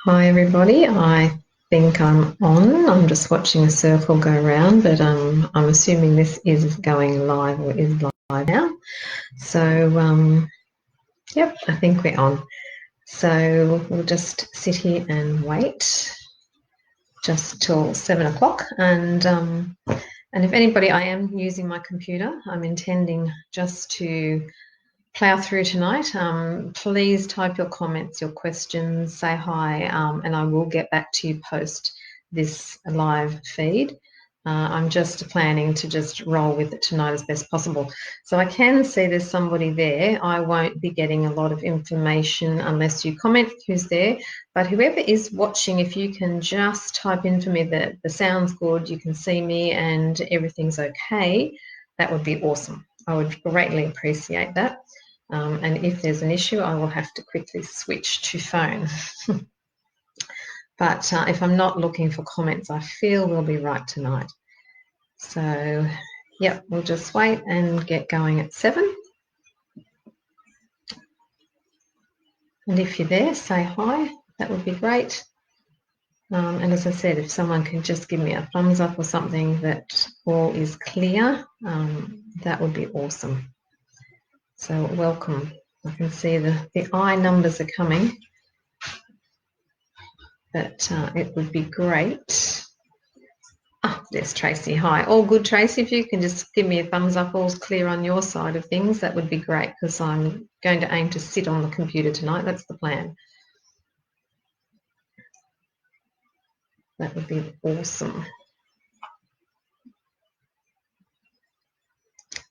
Hi everybody, I think I'm on. I'm just watching a circle go round, but I'm assuming this is going live or is live now. So yep, I think we're on. So we'll just sit here and wait just till 7 o'clock. And if anybody, I am using my computer. I'm intending just to plow through tonight. Please type your comments, your questions, say hi, and I will get back to you post this live feed. I'm just planning to just roll with it tonight as best possible. So I can see there's somebody there. I won't be getting a lot of information unless you comment who's there, but whoever is watching, if you can just type in for me that the sound's good, you can see me and everything's okay, that would be awesome. I would greatly appreciate that. And if there's an issue, I will have to quickly switch to phone. But if I'm not looking for comments, I feel we'll be right tonight. So, yep, we'll just wait and get going at 7. And if you're there, say hi. That would be great. And as I said, if someone can just give me a thumbs up or something that all is clear, that would be awesome. So welcome. I can see the I numbers are coming, but it would be great. Ah, there's Tracy. Hi. All good, Tracy. If you can just give me a thumbs up, all's clear on your side of things, that would be great, because I'm going to aim to sit on the computer tonight. That's the plan. That would be awesome.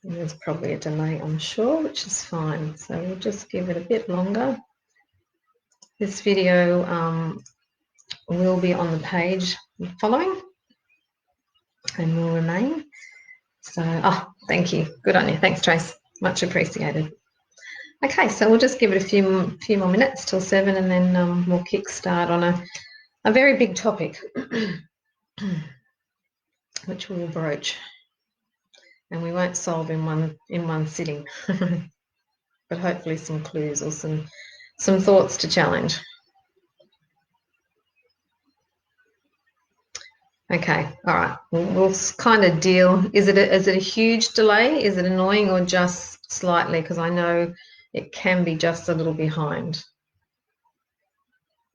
And there's probably a delay, I'm sure, which is fine. So we'll just give it a bit longer. This video will be on the page following and will remain. So, thank you. Good on you. Thanks, Trace. Much appreciated. Okay, so we'll just give it a few more minutes till 7, and then we'll kick start on a very big topic, which we will broach, and we won't solve in one sitting, but hopefully some clues or some thoughts to challenge. Okay, all right. We'll kind of deal. Is it a huge delay? Is it annoying or just slightly? Because I know it can be just a little behind.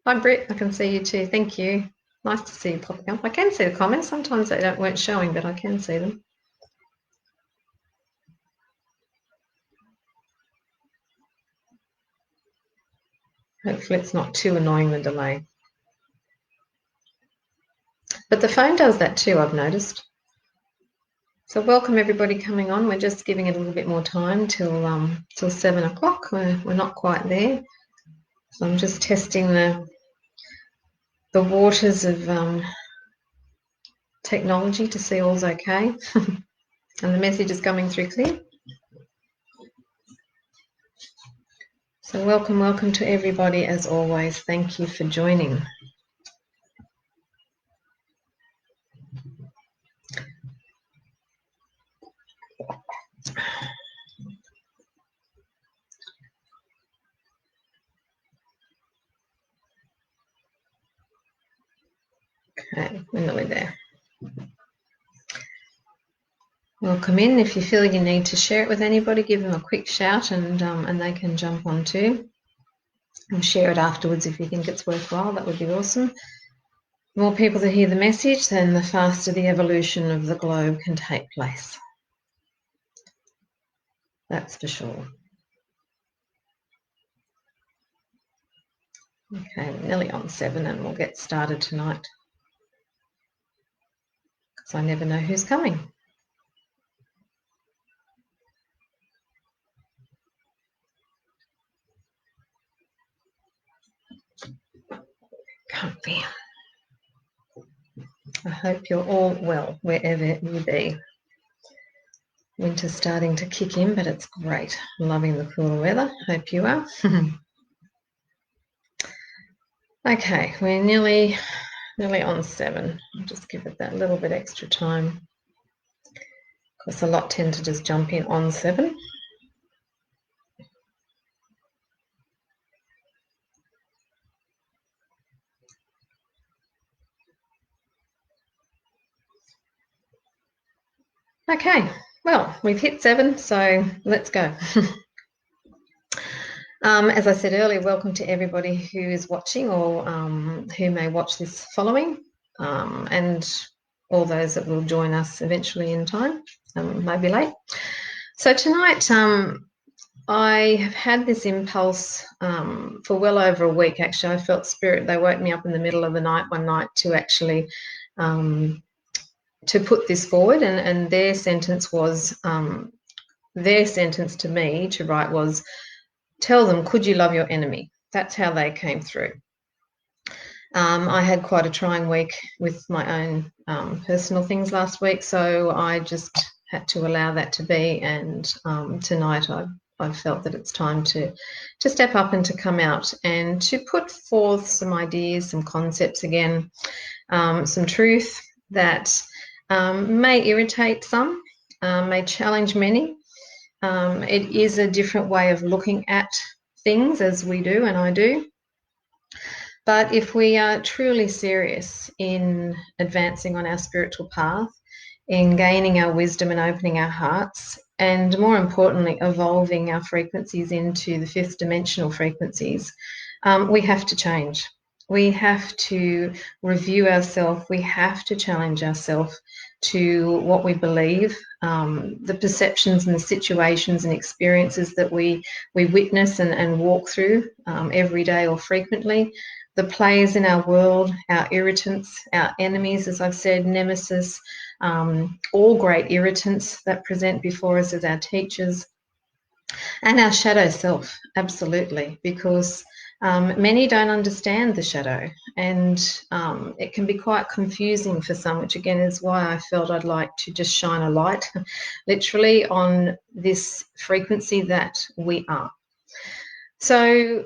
Hi, Britt. I can see you too. Thank you. Nice to see you popping up. I can see the comments. Sometimes they weren't showing, but I can see them. Hopefully it's not too annoying, the delay. But the phone does that too, I've noticed. So welcome everybody coming on. We're just giving it a little bit more time till 7 o'clock. We're not quite there. So I'm just testing the waters of technology to see all's okay. And the message is coming through clear. So welcome to everybody as always. Thank you for joining. Okay, we're nearly there. Welcome in. If you feel you need to share it with anybody, give them a quick shout, and they can jump on too. And share it afterwards if you think it's worthwhile. That would be awesome. The more people that hear the message, then the faster the evolution of the globe can take place. That's for sure. Okay, we're nearly on 7, and we'll get started tonight, because I never know who's coming. Can't be. I hope you're all well, wherever you be. Winter's starting to kick in, but it's great. Loving the cooler weather. Hope you are. Okay, we're nearly on 7. I'll just give it that little bit extra time. Of course, a lot tend to just jump in on 7. Okay, well, we've hit 7, so let's go. As I said earlier, welcome to everybody who is watching or who may watch this following, and all those that will join us eventually in time, maybe late. So tonight, I have had this impulse for well over a week, actually. I felt spirit. They woke me up in the middle of the night one night to actually to put this forward, and their sentence to me to write was, tell them, could you love your enemy? That's how they came through. I had quite a trying week with my own personal things last week, so I just had to allow that to be. And tonight I've felt that it's time to step up and to come out and to put forth some ideas, some concepts again, some truth that may irritate some, may challenge many. It is a different way of looking at things, as we do and I do. But if we are truly serious in advancing on our spiritual path, in gaining our wisdom and opening our hearts, and more importantly, evolving our frequencies into the 5th dimensional frequencies, we have to change. We have to review ourselves. We have to challenge ourselves to what we believe, the perceptions and the situations and experiences that we witness and walk through every day or frequently, the players in our world, our irritants, our enemies, as I've said, nemesis, all great irritants that present before us as our teachers, and our shadow self, absolutely, because many don't understand the shadow, and it can be quite confusing for some, which again is why I felt I'd like to just shine a light literally on this frequency that we are. So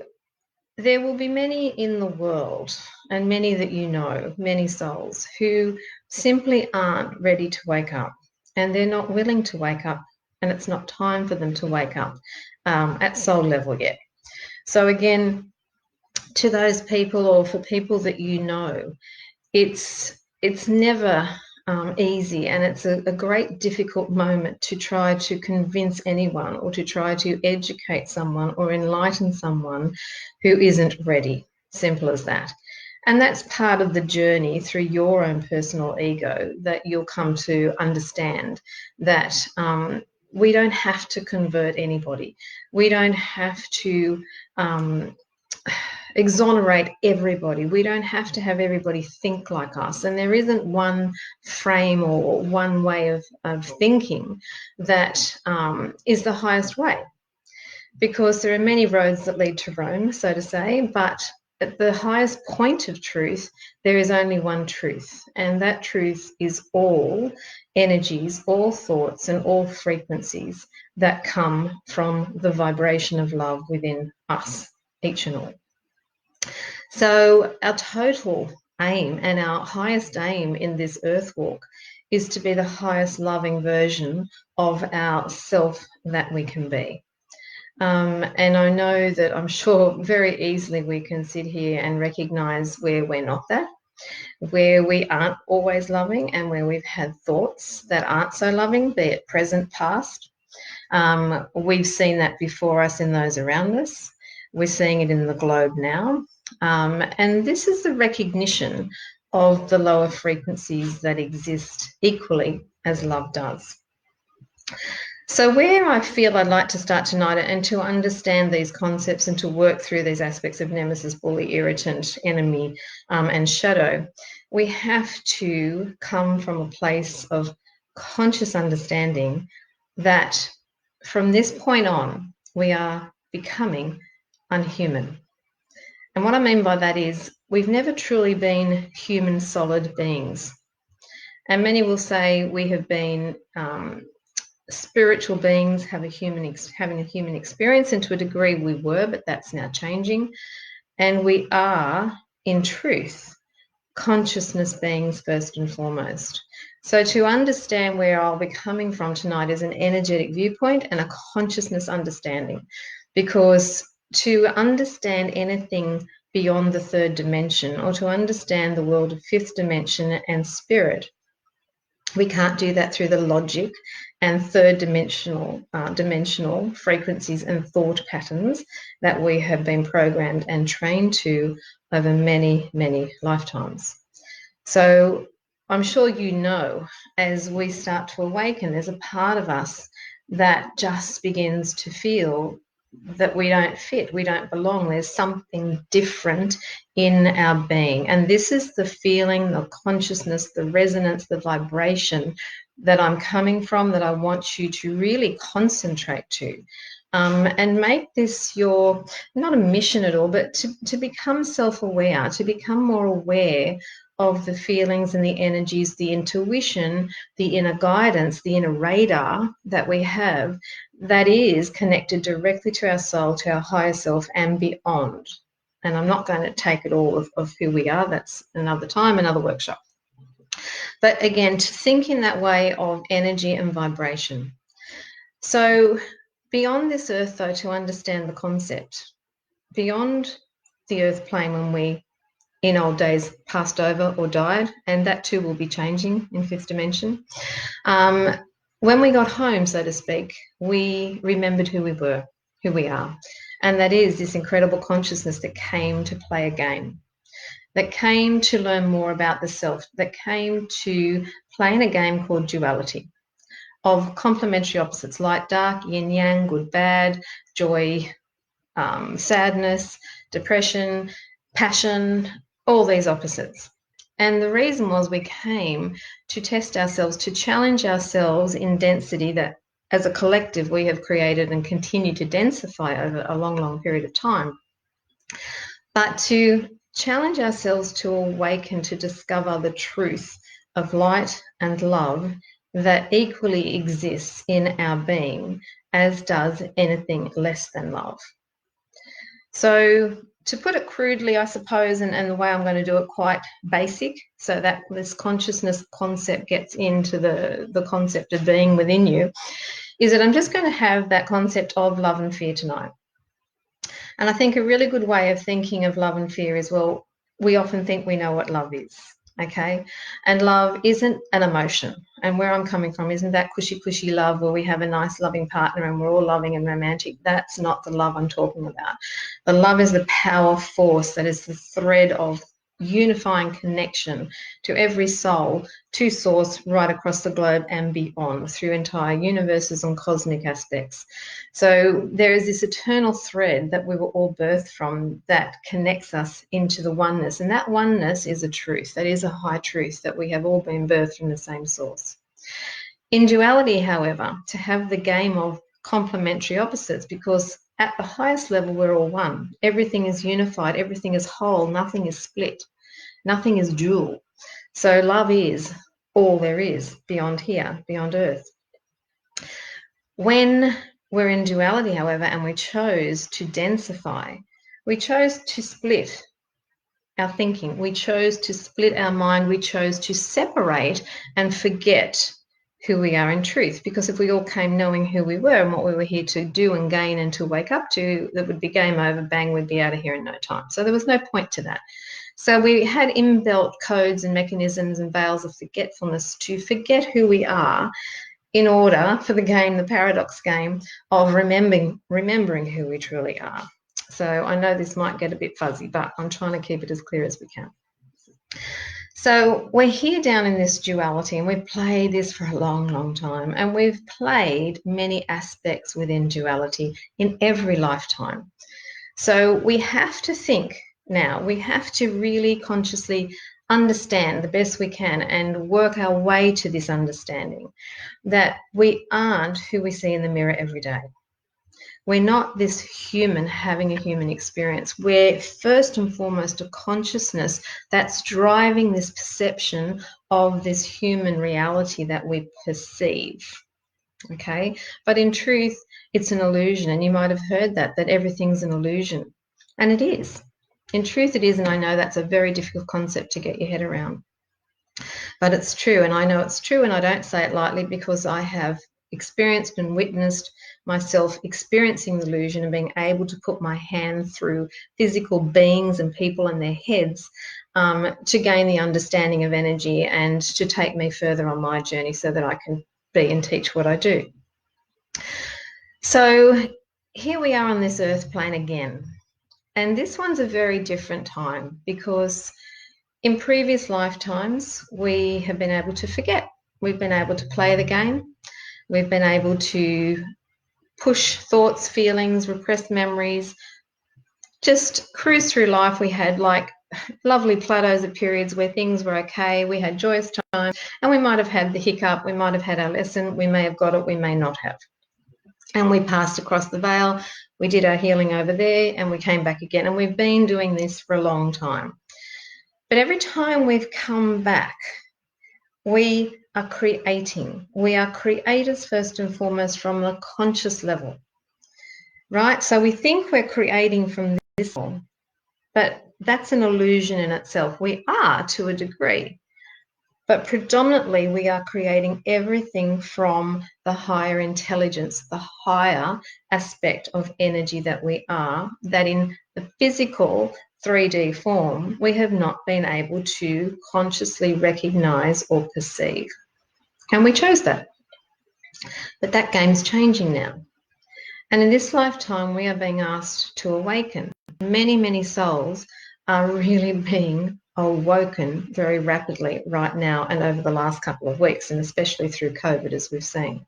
there will be many in the world, and many that you know, many souls who simply aren't ready to wake up, and they're not willing to wake up, and it's not time for them to wake up at soul level yet. So again, to those people, or for people that you know, it's never easy, and it's a great difficult moment to try to convince anyone or to try to educate someone or enlighten someone who isn't ready. Simple as that. And that's part of the journey through your own personal ego, that you'll come to understand that we don't have to convert anybody. We don't have to exonerate everybody. We don't have to have everybody think like us. And there isn't one frame or one way of thinking that is the highest way, because there are many roads that lead to Rome, so to say, but at the highest point of truth, there is only one truth, and that truth is all energies, all thoughts, and all frequencies that come from the vibration of love within us, each and all. So our total aim and our highest aim in this earth walk is to be the highest loving version of our self that we can be. And I know that I'm sure very easily we can sit here and recognize where we're not that, where we aren't always loving, and where we've had thoughts that aren't so loving, be it present, past. We've seen that before us in those around us. We're seeing it in the globe now. And this is the recognition of the lower frequencies that exist equally as love does. So where I feel I'd like to start tonight, and to understand these concepts and to work through these aspects of nemesis, bully, irritant, enemy, and shadow, we have to come from a place of conscious understanding that from this point on, we are becoming unhuman. And what I mean by that is we've never truly been human solid beings. And many will say we have been spiritual beings, having a human experience, and to a degree we were, but that's now changing. And we are, in truth, consciousness beings first and foremost. So to understand where I'll be coming from tonight is an energetic viewpoint and a consciousness understanding, because to understand anything beyond the 3rd dimension, or to understand the world of 5th dimension and spirit, We can't do that through the logic and third dimensional frequencies and thought patterns that we have been programmed and trained to over many, many lifetimes. So I'm sure you know, as we start to awaken, there's a part of us that just begins to feel that we don't fit, we don't belong. There's something different in our being. And this is the feeling, the consciousness, the resonance, the vibration that I'm coming from, that I want you to really concentrate to. And make this your, not a mission at all, but to become self-aware, to become more aware of the feelings and the energies, the intuition, the inner guidance, the inner radar that we have that is connected directly to our soul, to our higher self and beyond. And I'm not going to take it all of who we are. That's another time, another workshop. But again, to think in that way of energy and vibration. So beyond this earth, though, to understand the concept, beyond the earth plane when we in old days passed over or died, and that too will be changing in fifth dimension. When we got home, so to speak, we remembered who we were, who we are. And that is this incredible consciousness that came to play a game, that came to learn more about the self, that came to play in a game called duality of complementary opposites, light, dark, yin, yang, good, bad, joy, sadness, depression, passion, all these opposites. And the reason was we came to test ourselves, to challenge ourselves in density that as a collective we have created and continue to densify over a long, long period of time. But to challenge ourselves to awaken, to discover the truth of light and love that equally exists in our being, as does anything less than love. So to put it crudely, I suppose, and the way I'm going to do it quite basic, so that this consciousness concept gets into the concept of being within you, is that I'm just going to have that concept of love and fear tonight. And I think a really good way of thinking of love and fear is, well, we often think we know what love is, okay? And love isn't an emotion. And where I'm coming from isn't that cushy love where we have a nice loving partner and we're all loving and romantic. That's not the love I'm talking about. The love is the power force that is the thread of unifying connection to every soul, to source right across the globe and beyond, through entire universes and cosmic aspects. So there is this eternal thread that we were all birthed from that connects us into the oneness. And that oneness is a truth. That is a high truth, that we have all been birthed from the same source. In duality, however, to have the game of complementary opposites, because at the highest level, we're all one. Everything is unified. Everything is whole. Nothing is split. Nothing is dual. So love is all there is beyond here, beyond earth. When we're in duality, however, and we chose to densify, we chose to split our thinking. We chose to split our mind. We chose to separate and forget who we are in truth, because if we all came knowing who we were and what we were here to do and gain and to wake up to, that would be game over, bang, we'd be out of here in no time. So there was no point to that. So we had inbuilt codes and mechanisms and veils of forgetfulness to forget who we are in order for the game, the paradox game of remembering who we truly are. So I know this might get a bit fuzzy, but I'm trying to keep it as clear as we can. So we're here down in this duality, and we've played this for a long, long time, and we've played many aspects within duality in every lifetime. So we have to think now, we have to really consciously understand the best we can and work our way to this understanding that we aren't who we see in the mirror every day. We're not this human having a human experience. We're first and foremost a consciousness that's driving this perception of this human reality that we perceive. Okay? But in truth, it's an illusion. And you might have heard that everything's an illusion. And it is. In truth, it is. And I know that's a very difficult concept to get your head around. But it's true. And I know it's true. And I don't say it lightly, because I have experienced and witnessed myself experiencing the illusion and being able to put my hand through physical beings and people and their heads to gain the understanding of energy and to take me further on my journey so that I can be and teach what I do. So here we are on this earth plane again. And this one's a very different time because in previous lifetimes, we have been able to forget. We've been able to play the game. We've been able to push thoughts, feelings, repressed memories, just cruise through life. We had like lovely plateaus of periods where things were okay. We had joyous times, and we might have had the hiccup. We might have had our lesson. We may have got it. We may not have. And we passed across the veil. We did our healing over there, and we came back again. And we've been doing this for a long time. But every time we've come back, we are creating. We are creators first and foremost from the conscious level, right? So we think we're creating from this level, but that's an illusion in itself. We are to a degree, but predominantly we are creating everything from the higher intelligence, the higher aspect of energy that we are, that in the physical 3D form, we have not been able to consciously recognize or perceive. And we chose that. But that game's changing now. And in this lifetime, we are being asked to awaken. Many, many souls are really being awoken very rapidly right now and over the last couple of weeks, and especially through COVID, as we've seen.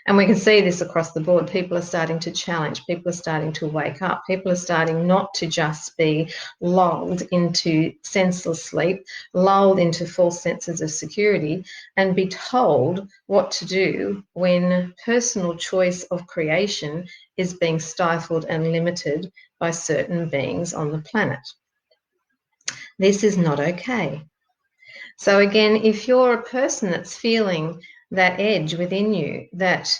And we can see this across the board. People are starting to challenge. People are starting to wake up. People are starting not to just be lulled into senseless sleep, lulled into false senses of security, and be told what to do when personal choice of creation is being stifled and limited by certain beings on the planet. This is not okay. So again, if you're a person that's feeling that edge within you, that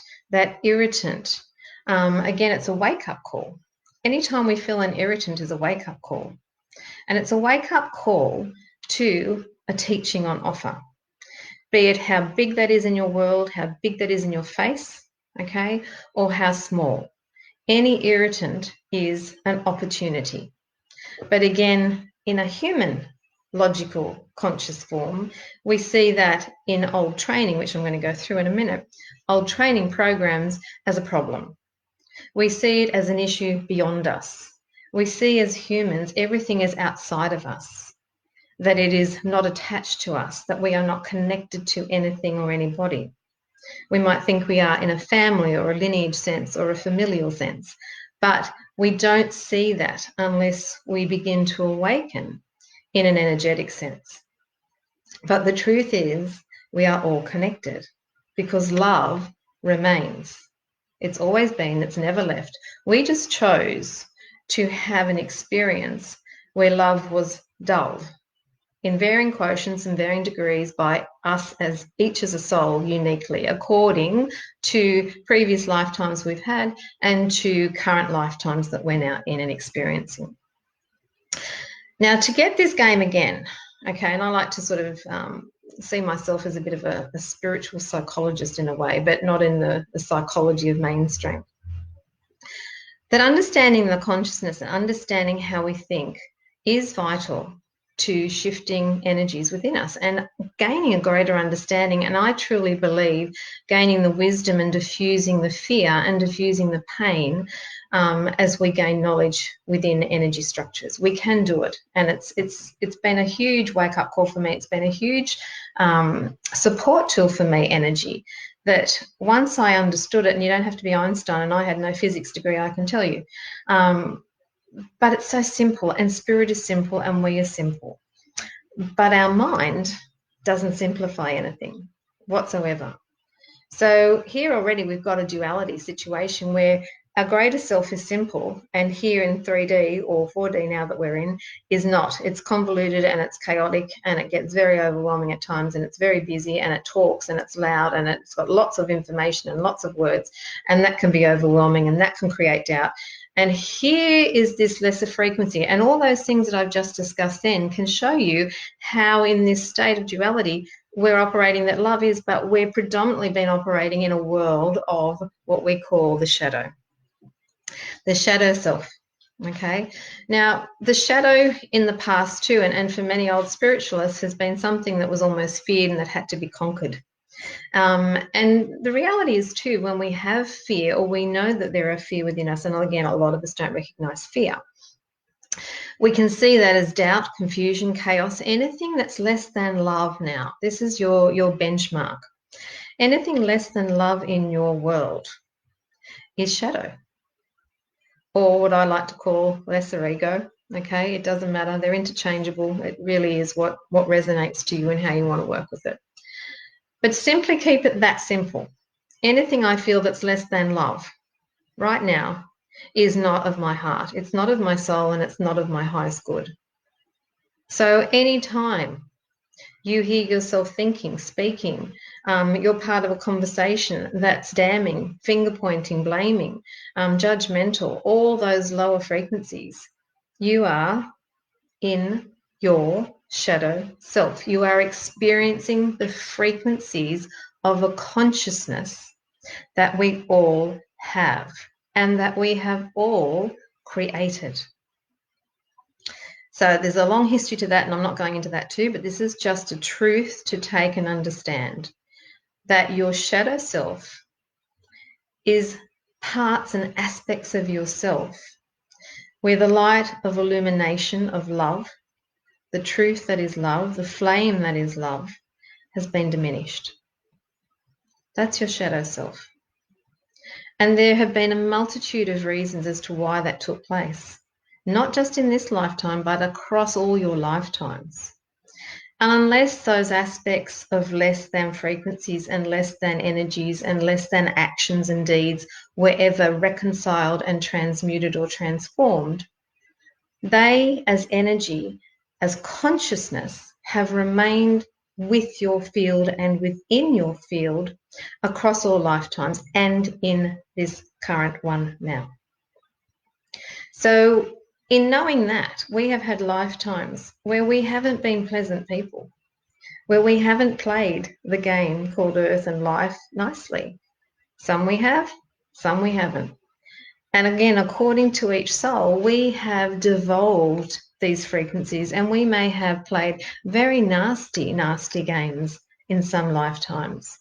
irritant, again, it's a wake-up call. Anytime we feel an irritant is a wake-up call. And it's a wake-up call to a teaching on offer, be it how big that is in your world, how big that is in your face, okay, or how small. Any irritant is an opportunity. But again, in a human logical conscious form, we see that in old training, which I'm going to go through in a minute, old training programs as a problem. We see it as an issue beyond us. We see as humans, everything is outside of us, that it is not attached to us, that we are not connected to anything or anybody. We might think we are in a family or a lineage sense or a familial sense, but we don't see that unless we begin to awaken in an energetic sense. But the truth is, we are all connected because love remains. It's always been, it's never left. We just chose to have an experience where love was dulled in varying quotients and varying degrees by us as each as a soul uniquely, according to previous lifetimes we've had and to current lifetimes that we're now in and experiencing. Now, to get this game again, okay, and I like to sort of see myself as a bit of a spiritual psychologist in a way, but not in the psychology of mainstream. That understanding the consciousness and understanding how we think is vital to shifting energies within us and gaining a greater understanding. And I truly believe gaining the wisdom and diffusing the fear and diffusing the pain as we gain knowledge within energy structures. We can do it. And it's been a huge wake-up call for me. It's been a huge support tool for me, energy, that once I understood it, and you don't have to be Einstein, and I had no physics degree, I can tell you, but it's so simple, and spirit is simple, and we are simple. But our mind doesn't simplify anything whatsoever. So here already we've got a duality situation where our greater self is simple, and here in 3D or 4D now that we're in is not. It's convoluted and it's chaotic and it gets very overwhelming at times, and it's very busy and it talks and it's loud and it's got lots of information and lots of words, and that can be overwhelming and that can create doubt. And here is this lesser frequency, and all those things that I've just discussed then can show you how in this state of duality we're operating that love is, but we're predominantly been operating in a world of what we call the shadow self. Okay. Now, the shadow in the past too, and for many old spiritualists, has been something that was almost feared and that had to be conquered. And the reality is too, when we have fear, or we know that there are fear within us, and again, a lot of us don't recognize fear, we can see that as doubt, confusion, chaos, anything that's less than love now. This is your benchmark. Anything less than love in your world is shadow, or what I like to call lesser ego. Okay, it doesn't matter. They're interchangeable. It really is what resonates to you and how you want to work with it. But simply keep it that simple. Anything I feel that's less than love right now is not of my heart. It's not of my soul, and it's not of my highest good. So anytime you hear yourself thinking, speaking, you're part of a conversation that's damning, finger pointing, blaming, judgmental, all those lower frequencies, you are in your shadow self. You are experiencing the frequencies of a consciousness that we all have and that we have all created. So there's a long history to that, and I'm not going into that too, but this is just a truth to take and understand, that your shadow self is parts and aspects of yourself where the light of illumination of love, the truth that is love, the flame that is love, has been diminished. That's your shadow self. And there have been a multitude of reasons as to why that took place. Not just in this lifetime, but across all your lifetimes. And unless those aspects of less than frequencies and less than energies and less than actions and deeds were ever reconciled and transmuted or transformed, they as energy, as consciousness, have remained with your field and within your field across all lifetimes and in this current one now. So in knowing that, we have had lifetimes where we haven't been pleasant people, where we haven't played the game called Earth and Life nicely. Some we have, some we haven't. And again, according to each soul, we have devolved these frequencies, and we may have played very nasty, nasty games in some lifetimes.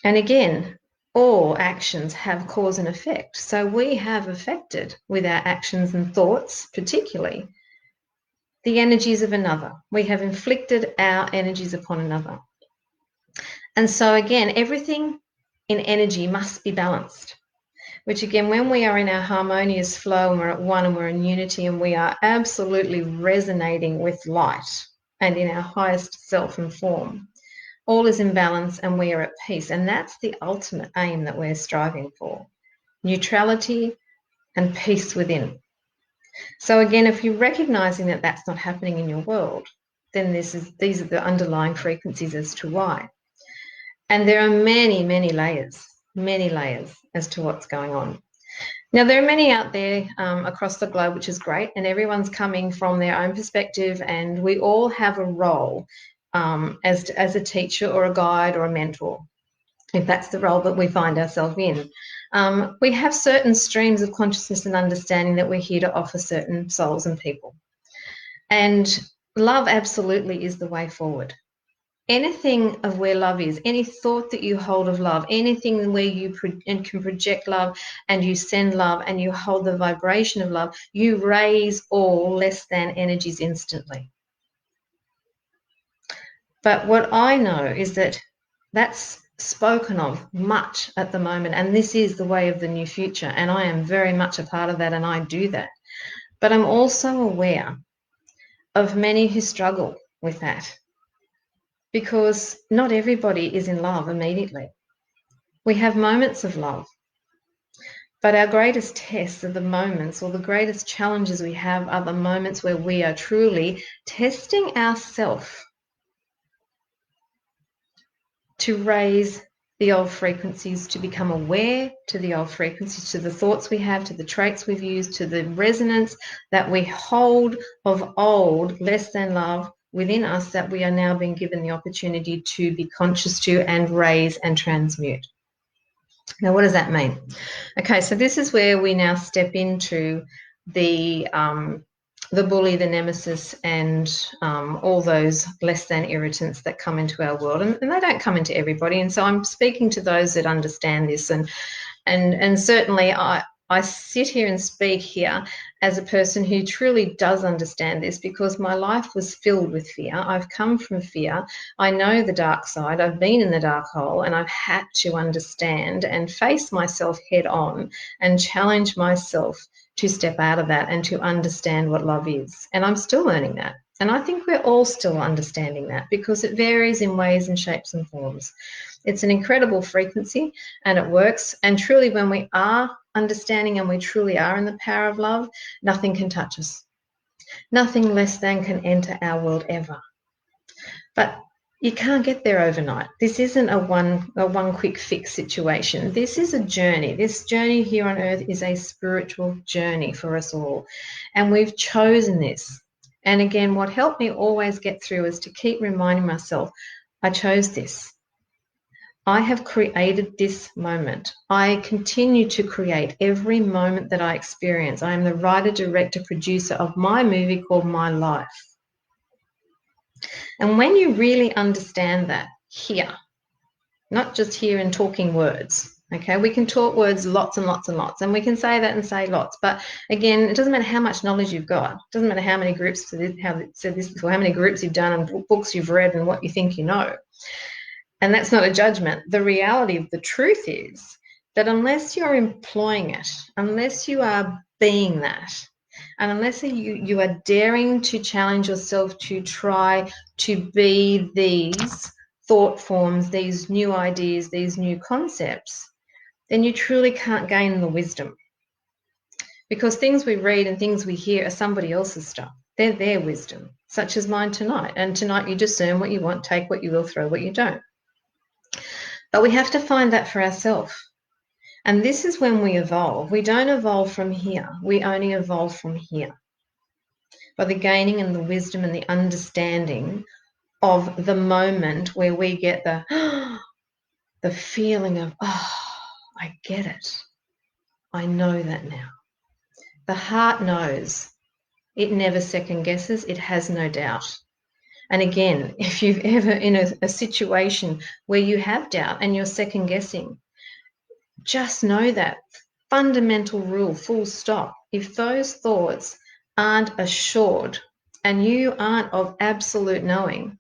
And again, all actions have cause and effect. So we have affected with our actions and thoughts, particularly, the energies of another. We have inflicted our energies upon another. And so again, everything in energy must be balanced, which again, when we are in our harmonious flow and we're at one and we're in unity and we are absolutely resonating with light and in our highest self and form, all is in balance and we are at peace. And that's the ultimate aim that we're striving for: neutrality and peace within. So again, if you're recognizing that that's not happening in your world, then these are the underlying frequencies as to why. And there are many, many layers as to what's going on. Now, there are many out there across the globe, which is great, and everyone's coming from their own perspective, and we all have a role as a teacher or a guide or a mentor, if that's the role that we find ourselves in. We have certain streams of consciousness and understanding that we're here to offer certain souls and people. And love absolutely is the way forward. Anything of where love is, any thought that you hold of love, anything where you can project love and you send love and you hold the vibration of love, you raise all less than energies instantly. But what I know is that that's spoken of much at the moment, and this is the way of the new future, and I am very much a part of that, and I do that. But I'm also aware of many who struggle with that, because not everybody is in love immediately. We have moments of love, but our greatest tests are the moments, or the greatest challenges we have are the moments where we are truly testing ourselves to raise the old frequencies, to become aware to the old frequencies, to the thoughts we have, to the traits we've used, to the resonance that we hold of old less than love within us, that we are now being given the opportunity to be conscious to and raise and transmute. Now, what does that mean? Okay, so this is where we now step into the bully, the nemesis, and all those less than irritants that come into our world, and they don't come into everybody. And so I'm speaking to those that understand this, and certainly I sit here and speak here as a person who truly does understand this, because my life was filled with fear. I've come from fear. I know the dark side. I've been in the dark hole, and I've had to understand and face myself head on and challenge myself to step out of that and to understand what love is. And I'm still learning that. And I think we're all still understanding that, because it varies in ways and shapes and forms. It's an incredible frequency, and it works. And truly, when we are understanding and we truly are in the power of love, nothing can touch us. Nothing less than can enter our world ever. But you can't get there overnight. This isn't a one quick fix situation. This is a journey. This journey here on earth is a spiritual journey for us all. And we've chosen this. And again, what helped me always get through is to keep reminding myself, I chose this. I have created this moment. I continue to create every moment that I experience. I am the writer, director, producer of my movie called My Life. And when you really understand that here, not just here in talking words, okay, we can talk words lots and lots and lots, and we can say that and say lots, but again, it doesn't matter how much knowledge you've got. It doesn't matter how many groups, how said this before, how many groups you've done and books you've read and what you think you know. And that's not a judgment. The reality of the truth is that unless you're employing it, unless you are being that, and unless you are daring to challenge yourself to try to be these thought forms, these new ideas, these new concepts, then you truly can't gain the wisdom. Because things we read and things we hear are somebody else's stuff. They're their wisdom, such as mine tonight. And tonight you discern what you want, take what you will, throw what you don't. But we have to find that for ourselves. And this is when we evolve. We don't evolve from here. We only evolve from here. By the gaining and the wisdom and the understanding of the moment where we get the feeling of, oh, I get it. I know that now. The heart knows. It never second guesses. It has no doubt. And again, if you've ever in a situation where you have doubt and you're second guessing, just know that fundamental rule, full stop. If those thoughts aren't assured and you aren't of absolute knowing,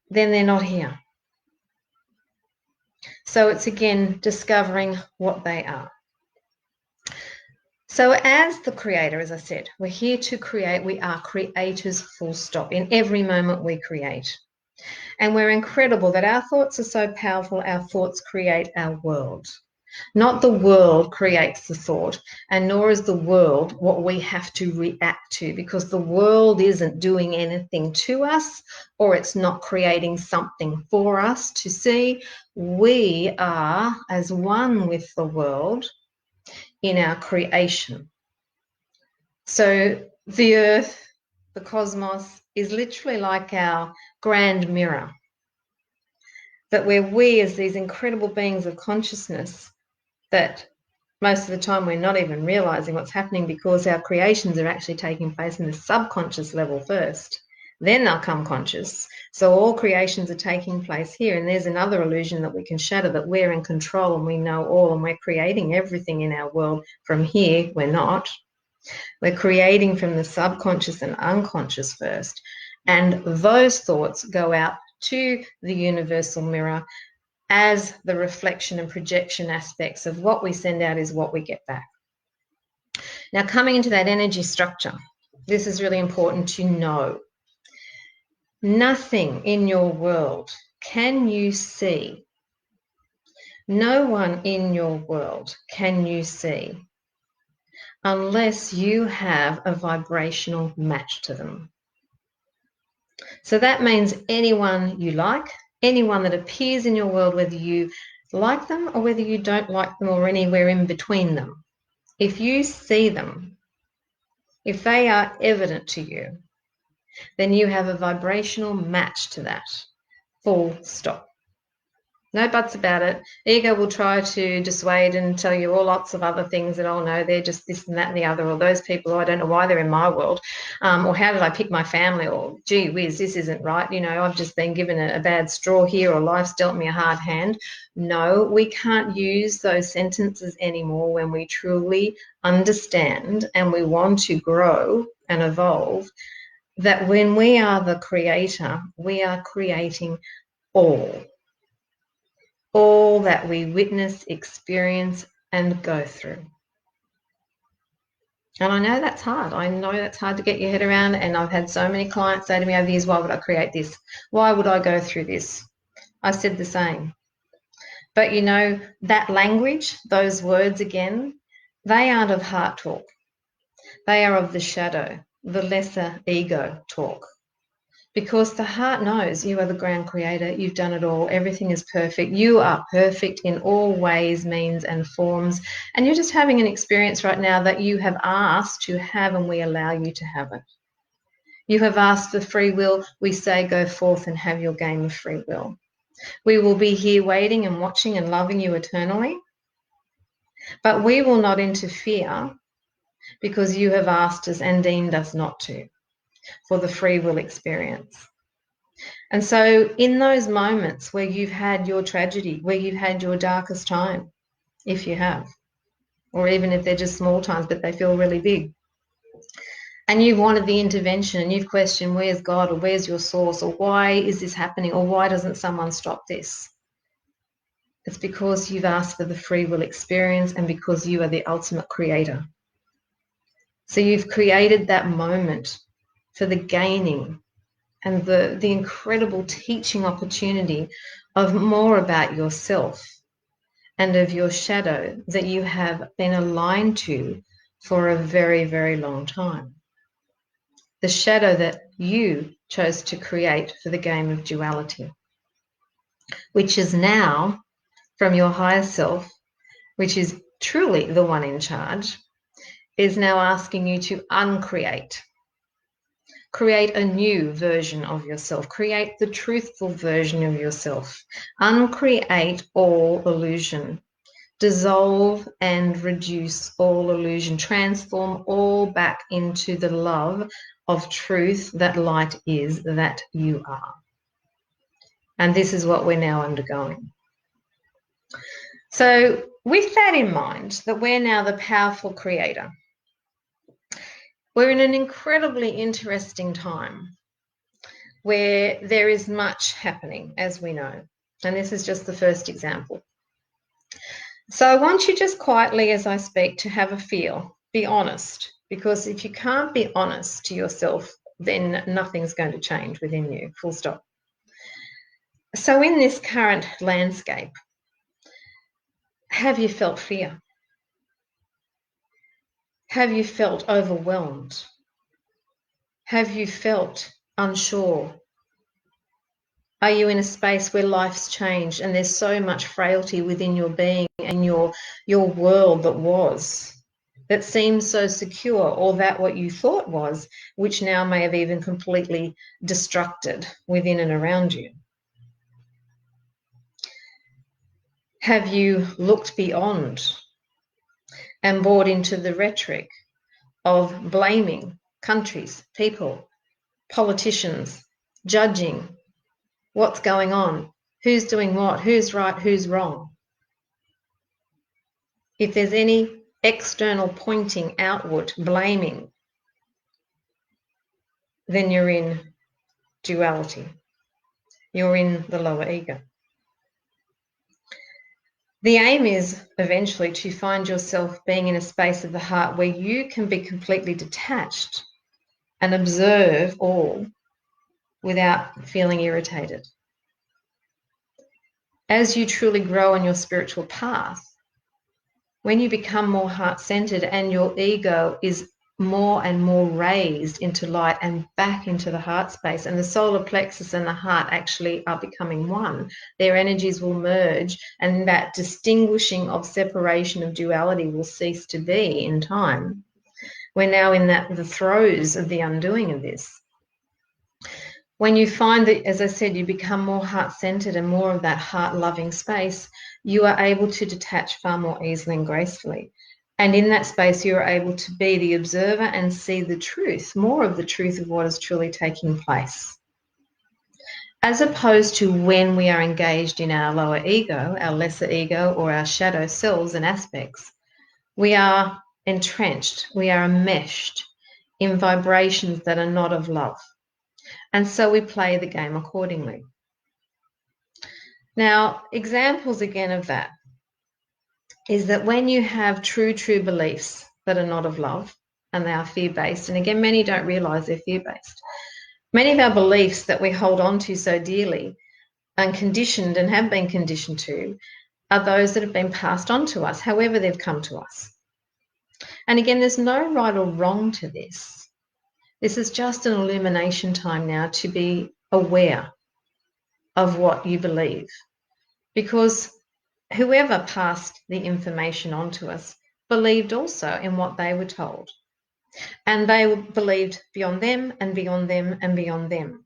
then they're not here. So it's again discovering what they are. So as the creator, as I said, we're here to create. We are creators, full stop. In every moment we create. And we're incredible that our thoughts are so powerful. Our thoughts create our world. Not the world creates the thought, and nor is the world what we have to react to, because the world isn't doing anything to us, or it's not creating something for us to see. We are as one with the world in our creation. So the earth, the cosmos, is literally like our grand mirror, that where we as these incredible beings of consciousness, that most of the time we're not even realizing what's happening, because our creations are actually taking place in the subconscious level first. Then they'll come conscious. So all creations are taking place here. And there's another illusion that we can shatter, that we're in control and we know all and we're creating everything in our world from here. We're not. We're creating from the subconscious and unconscious first. And those thoughts go out to the universal mirror as the reflection and projection aspects of what we send out is what we get back. Now, coming into that energy structure, this is really important to know. Nothing in your world can you see. No one in your world can you see unless you have a vibrational match to them. So that means anyone you like, anyone that appears in your world, whether you like them or whether you don't like them or anywhere in between them, if you see them, if they are evident to you, then you have a vibrational match to that. Full stop. No buts about it. Ego will try to dissuade and tell you all lots of other things that, oh no, they're just this and that and the other, or those people, oh, I don't know why they're in my world, or how did I pick my family, or gee whiz, this isn't right. I've just been given a bad straw here, or life's dealt me a hard hand. No, we can't use those sentences anymore when we truly understand and we want to grow and evolve, that when we are the creator, we are creating all that we witness, experience, and go through. And I know that's hard. I know that's hard to get your head around. And I've had so many clients say to me over the years, why would I create this? Why would I go through this? I said the same. But that language, those words again, they aren't of heart talk. They are of the shadow, the lesser ego talk. Because the heart knows you are the grand creator, you've done it all, everything is perfect, you are perfect in all ways, means and forms, and you're just having an experience right now that you have asked to have, and we allow you to have it. You have asked for free will, we say go forth and have your game of free will. We will be here waiting and watching and loving you eternally, but we will not interfere because you have asked us and deemed us not to, for the free will experience. And so in those moments where you've had your tragedy, where you've had your darkest time, if you have, or even if they're just small times, but they feel really big, and you've wanted the intervention and you've questioned, where's God, or where's your source, or why is this happening, or why doesn't someone stop this? It's because you've asked for the free will experience and because you are the ultimate creator. So you've created that moment for the gaining and the incredible teaching opportunity of more about yourself and of your shadow that you have been aligned to for a very, very long time. The shadow that you chose to create for the game of duality, which is now from your higher self, which is truly the one in charge, is now asking you to uncreate. Create a new version of yourself. Create the truthful version of yourself. Uncreate all illusion. Dissolve and reduce all illusion. Transform all back into the love of truth that light is, that you are. And this is what we're now undergoing. So with that in mind, that we're now the powerful creator, we're in an incredibly interesting time where there is much happening, as we know. And this is just the first example. So I want you just quietly as I speak to have a feel, be honest, because if you can't be honest to yourself, then nothing's going to change within you, full stop. So in this current landscape, have you felt fear? Have you felt overwhelmed? Have you felt unsure? Are you in a space where life's changed and there's so much frailty within your being and your world that seems so secure, or that what you thought was, which now may have even completely destructed within and around you? Have you looked beyond and bought into the rhetoric of blaming countries, people, politicians, judging what's going on, who's doing what, who's right, who's wrong? If there's any external pointing outward, blaming, then you're in duality. You're in the lower ego. The aim is eventually to find yourself being in a space of the heart where you can be completely detached and observe all without feeling irritated. As you truly grow on your spiritual path, when you become more heart-centered and your ego is more and more raised into light and back into the heart space, and the solar plexus and the heart actually are becoming one, their energies will merge, and that distinguishing of separation of duality will cease to be in time. We're now in the throes of the undoing of this. When you find that, as I said, you become more heart-centered and more of that heart-loving space, you are able to detach far more easily and gracefully. And in that space, you're able to be the observer and see the truth, more of the truth of what is truly taking place. As opposed to when we are engaged in our lower ego, our lesser ego, or our shadow selves and aspects, we are entrenched, we are enmeshed in vibrations that are not of love. And so we play the game accordingly. Now, examples again of that is that when you have true beliefs that are not of love and they are fear-based, and again, many don't realize they're fear-based. Many of our beliefs that we hold on to so dearly and conditioned and have been conditioned to are those that have been passed on to us, however they've come to us. And again, there's no right or wrong to this. This is just an illumination time now to be aware of what you believe, because whoever passed the information on to us believed also in what they were told, and they believed beyond them and beyond them and beyond them.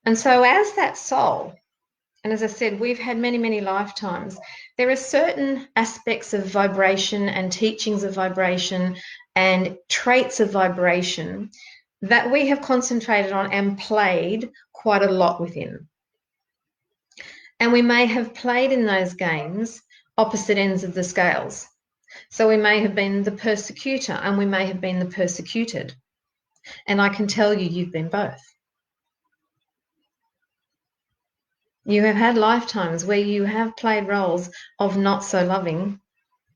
And so as that soul, and as I said, we've had many lifetimes, there are certain aspects of vibration and teachings of vibration and traits of vibration that we have concentrated on and played quite a lot within. And we may have played in those games opposite ends of the scales. So we may have been the persecutor and we may have been the persecuted. And I can tell you, you've been both. You have had lifetimes where you have played roles of not so loving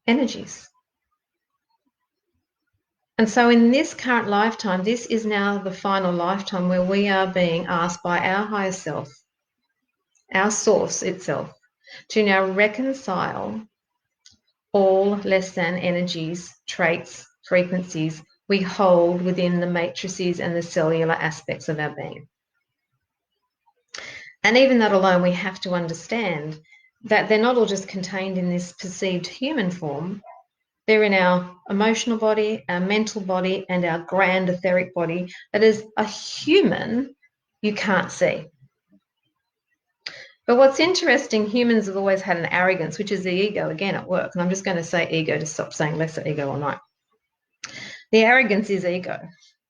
energies. And so in this current lifetime, this is now the final lifetime where we are being asked by our higher self, our source itself, to now reconcile all less than energies, traits, frequencies we hold within the matrices and the cellular aspects of our being. And even that alone, we have to understand that they're not all just contained in this perceived human form. They're in our emotional body, our mental body, and our grand etheric body that is a human you can't see. But what's interesting, humans have always had an arrogance, which is the ego, again, at work. And I'm just going to say ego to stop saying lesser ego all night. The arrogance is ego,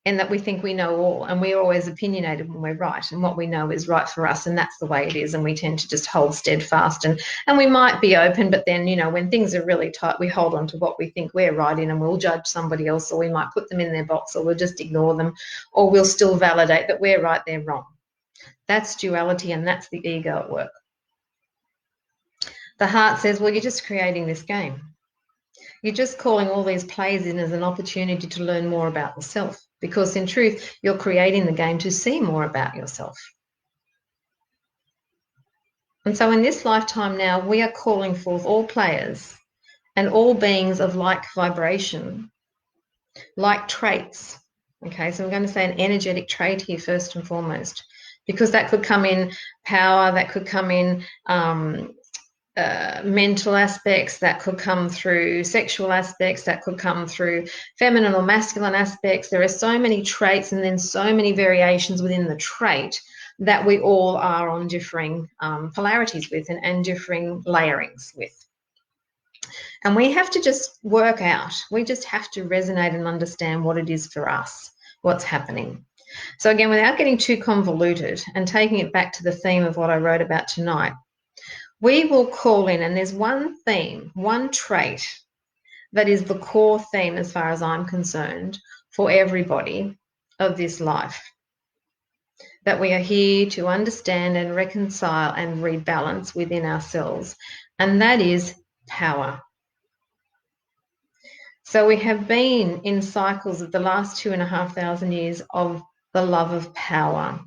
in that we think we know all, and we're always opinionated when we're right, and what we know is right for us, and that's the way it is, and we tend to just hold steadfast, and we might be open, but then, when things are really tight, we hold on to what we think we're right in, and we'll judge somebody else, or we might put them in their box, or we'll just ignore them, or we'll still validate that we're right, they're wrong. That's duality, and that's the ego at work. The heart says, well, you're just creating this game. You're just calling all these plays in as an opportunity to learn more about the self, because in truth, you're creating the game to see more about yourself. And so in this lifetime now, we are calling forth all players and all beings of like vibration, like traits. Okay, so I'm going to say an energetic trait here first and foremost, because that could come in power, that could come in mental aspects, that could come through sexual aspects, that could come through feminine or masculine aspects. There are so many traits and then so many variations within the trait that we all are on differing polarities with and differing layerings with. And we have to just work out, we just have to resonate and understand what it is for us, what's happening. So again, without getting too convoluted and taking it back to the theme of what I wrote about tonight, we will call in, and there's one theme, one trait that is the core theme as far as I'm concerned for everybody of this life, that we are here to understand and reconcile and rebalance within ourselves, and that is power. So we have been in cycles of the last 2,500 years of the love of power.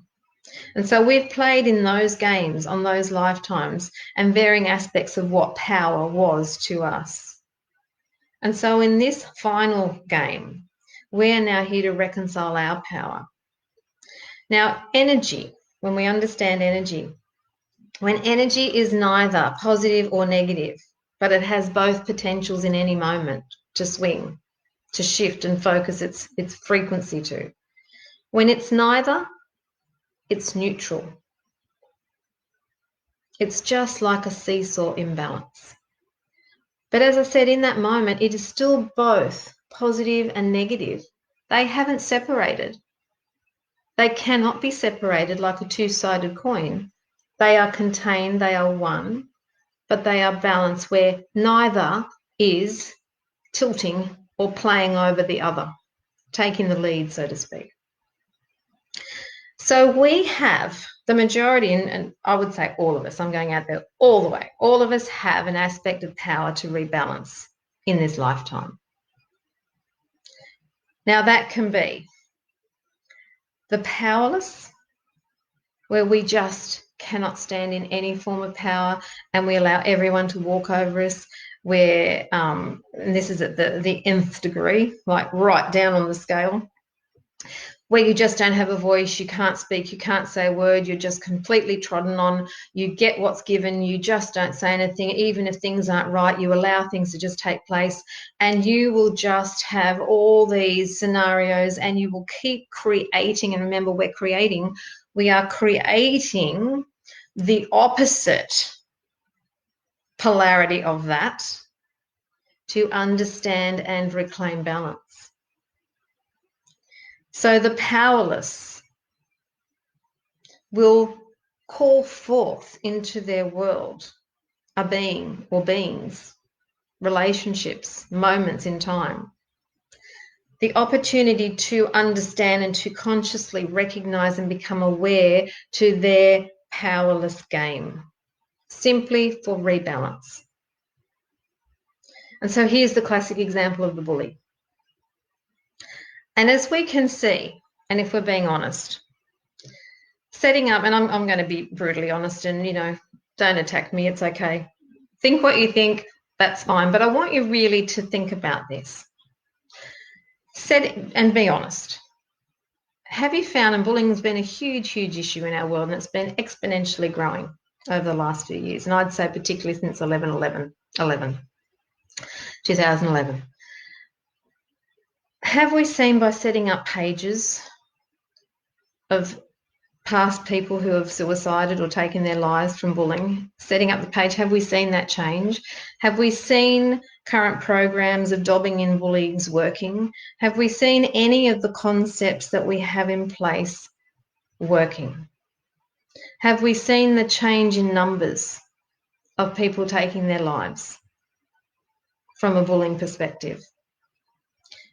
And so we've played in those games on those lifetimes and varying aspects of what power was to us. And so in this final game, we are now here to reconcile our power. Now, energy, when we understand energy, when energy is neither positive or negative, but it has both potentials in any moment to swing, to shift and focus its frequency to. When it's neither, it's neutral. It's just like a seesaw imbalance. But as I said, in that moment, it is still both positive and negative. They haven't separated. They cannot be separated like a two-sided coin. They are contained, they are one, but they are balanced where neither is tilting or playing over the other, taking the lead, so to speak. So we have the majority, and I would say all of us, I'm going out there all the way, all of us have an aspect of power to rebalance in this lifetime. Now that can be the powerless, where we just cannot stand in any form of power and we allow everyone to walk over us, where, and this is at the nth degree, like right down on the scale, where you just don't have a voice, you can't speak, you can't say a word, you're just completely trodden on, you get what's given, you just don't say anything, even if things aren't right, you allow things to just take place, and you will just have all these scenarios and you will keep creating. And remember, we are creating the opposite polarity of that to understand and reclaim balance. So the powerless will call forth into their world a being or beings, relationships, moments in time, the opportunity to understand and to consciously recognize and become aware to their powerless game, simply for rebalance. And so here's the classic example of the bully. And as we can see, and if we're being honest, setting up, and I'm going to be brutally honest, and, don't attack me, it's okay. Think what you think, that's fine. But I want you really to think about this. And be honest. Have you found, and bullying has been a huge, huge issue in our world, and it's been exponentially growing over the last few years, and I'd say particularly since 2011. Have we seen, by setting up pages of past people who have suicided or taken their lives from bullying, setting up the page, have we seen that change? Have we seen current programs of dobbing in bullies working? Have we seen any of the concepts that we have in place working? Have we seen the change in numbers of people taking their lives from a bullying perspective?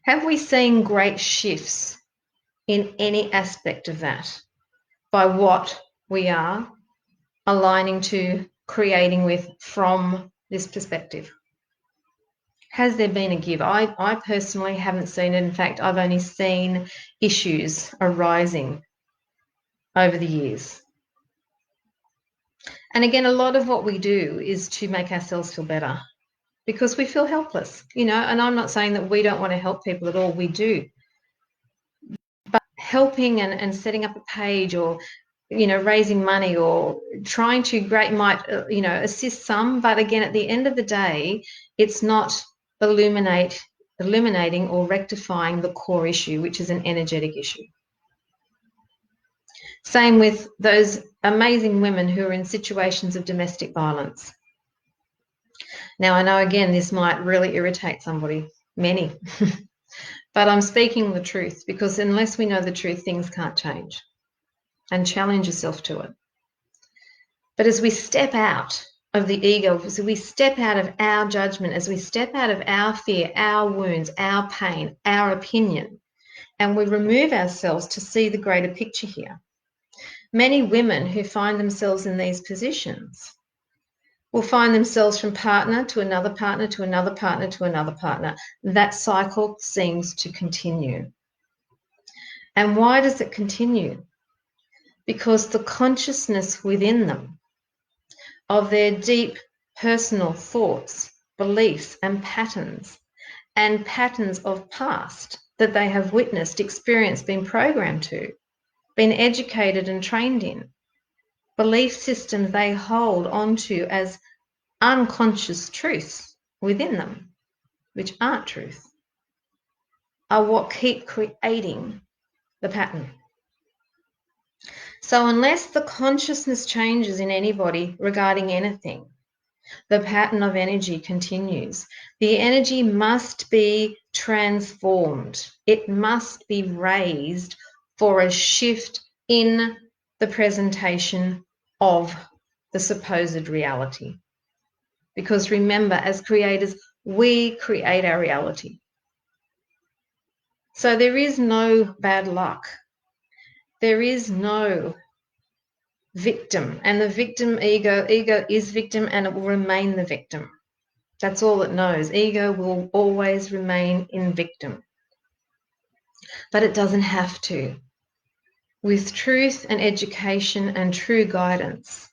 Have we seen great shifts in any aspect of that by what we are aligning to, creating with from this perspective? Has there been a give? I personally haven't seen it. In fact, I've only seen issues arising over the years. And again, a lot of what we do is to make ourselves feel better because we feel helpless, and I'm not saying that we don't want to help people at all. We do. But helping and setting up a page, or raising money, or trying to might assist some, but again, at the end of the day, it's not eliminating or rectifying the core issue, which is an energetic issue. Same with those amazing women who are in situations of domestic violence. Now, I know, again, this might really irritate many, but I'm speaking the truth, because unless we know the truth, things can't change. And challenge yourself to it. But as we step out of the ego, as we step out of our judgment, as we step out of our fear, our wounds, our pain, our opinion, and we remove ourselves to see the greater picture here, many women who find themselves in these positions will find themselves from partner to another partner to another partner to another partner. That cycle seems to continue. And why does it continue? Because the consciousness within them of their deep personal thoughts, beliefs, and patterns of past that they have witnessed, experienced, been programmed to, been educated and trained in, belief systems they hold onto as unconscious truths within them, which aren't truth, are what keep creating the pattern. So unless the consciousness changes in anybody regarding anything, the pattern of energy continues. The energy must be transformed. It must be raised for a shift in the presentation of the supposed reality. Because remember, as creators, we create our reality. So there is no bad luck. There is no victim. And the victim ego is victim, and it will remain the victim. That's all it knows. Ego will always remain in victim. But it doesn't have to. With truth and education and true guidance,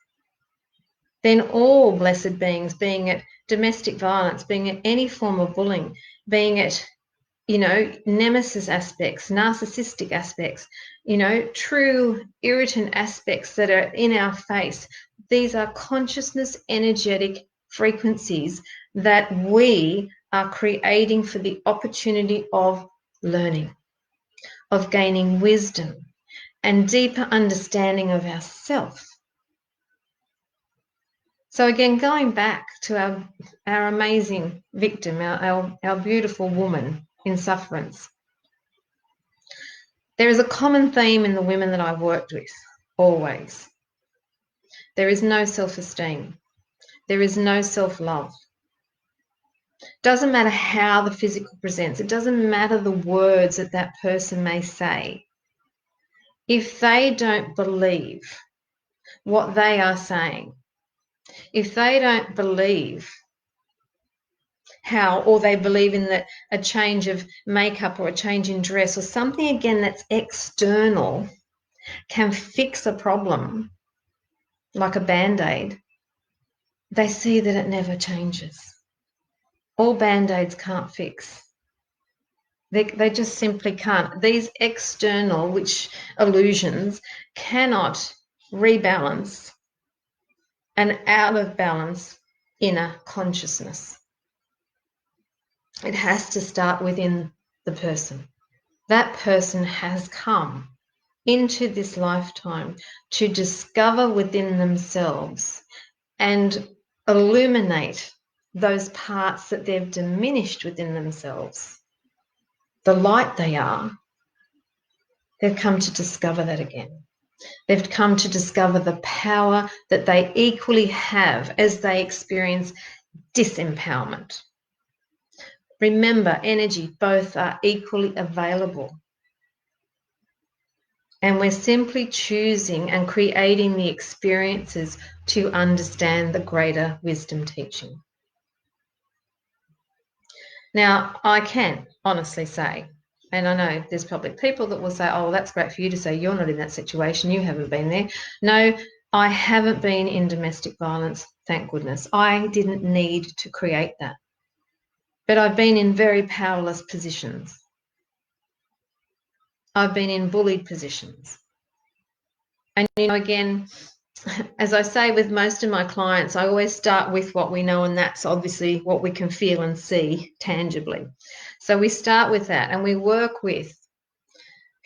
then all blessed beings, being it domestic violence, being it any form of bullying, being it, nemesis aspects, narcissistic aspects, true irritant aspects that are in our face, these are consciousness energetic frequencies that we are creating for the opportunity of learning, of gaining wisdom and deeper understanding of ourself. So again, going back to our amazing victim, our beautiful woman in sufferance, there is a common theme in the women that I've worked with, always. There is no self-esteem. There is no self-love. Doesn't matter how the physical presents. It doesn't matter the words that person may say. If they don't believe what they are saying, if they don't believe how, or they believe in that a change of makeup or a change in dress or something, again, that's external can fix a problem like a Band-Aid, they see that it never changes. All Band-Aids can't fix. They just simply can't. These external illusions cannot rebalance an out of balance inner consciousness. It has to start within the person. That person has come into this lifetime to discover within themselves and illuminate those parts that they've diminished within themselves. The light they are, they've come to discover that again. They've come to discover the power that they equally have as they experience disempowerment. Remember, energy, both are equally available. And we're simply choosing and creating the experiences to understand the greater wisdom teaching. Now, I can honestly say, and I know there's probably people that will say, oh, well, that's great for you to say, you're not in that situation, you haven't been there. No, I haven't been in domestic violence, thank goodness. I didn't need to create that. But I've been in very powerless positions. I've been in bullied positions. And, again, as I say with most of my clients, I always start with what we know, and that's obviously what we can feel and see tangibly. So we start with that and we work with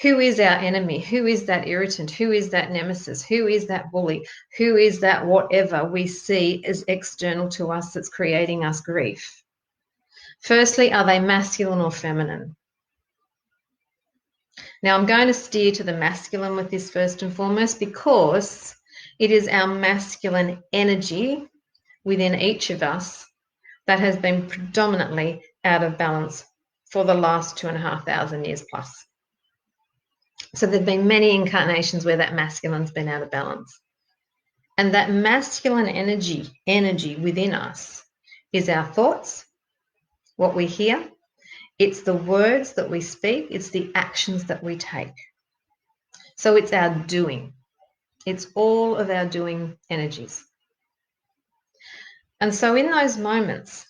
who is our enemy, who is that irritant, who is that nemesis, who is that bully, who is that whatever we see as external to us that's creating us grief. Firstly, are they masculine or feminine? Now, I'm going to steer to the masculine with this first and foremost because it is our masculine energy within each of us that has been predominantly out of balance for the last 2,500 years plus. So there have been many incarnations where that masculine's been out of balance. And that masculine energy within us is our thoughts, what we hear. It's the words that we speak. It's the actions that we take. So it's our doing. It's all of our doing energies. And so in those moments,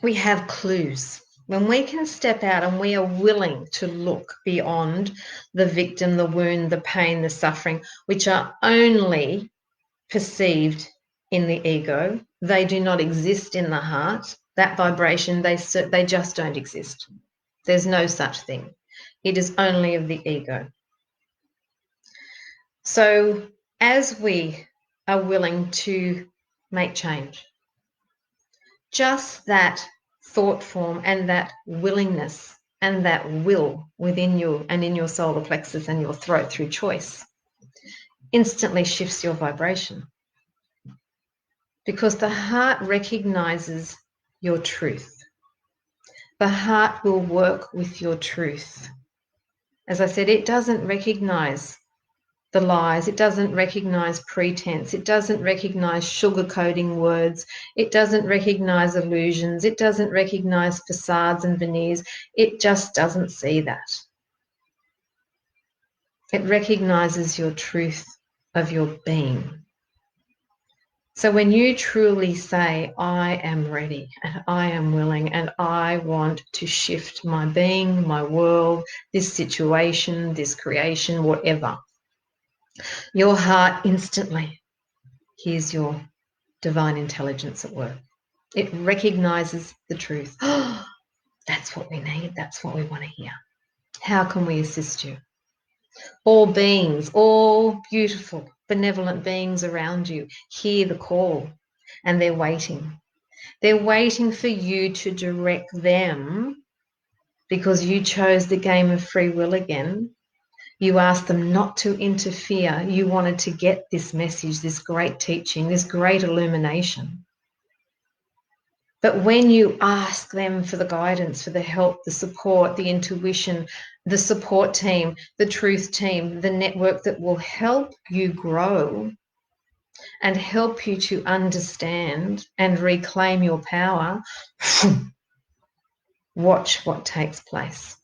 we have clues. When we can step out and we are willing to look beyond the victim, the wound, the pain, the suffering, which are only perceived in the ego, they do not exist in the heart. That vibration, they just don't exist. There's no such thing. It is only of the ego. So as we are willing to make change, just that thought form and that willingness and that will within you and in your solar plexus and your throat through choice instantly shifts your vibration, because the heart recognizes your truth. The heart will work with your truth. As I said, it doesn't recognize the lies. It doesn't recognize pretense. It doesn't recognize sugarcoating words. It doesn't recognize illusions. It doesn't recognize facades and veneers. It just doesn't see that. It recognizes your truth of your being. So when you truly say, I am ready and I am willing and I want to shift my being, my world, this situation, this creation, whatever, your heart instantly hears your divine intelligence at work. It recognizes the truth. Oh, that's what we need. That's what we want to hear. How can we assist you? All beings, all beautiful, benevolent beings around you hear the call and they're waiting. They're waiting for you to direct them, because you chose the game of free will again. You asked them not to interfere. You wanted to get this message, this great teaching, this great illumination. But when you ask them for the guidance, for the help, the support, the intuition, the support team, the truth team, the network that will help you grow and help you to understand and reclaim your power, watch what takes place.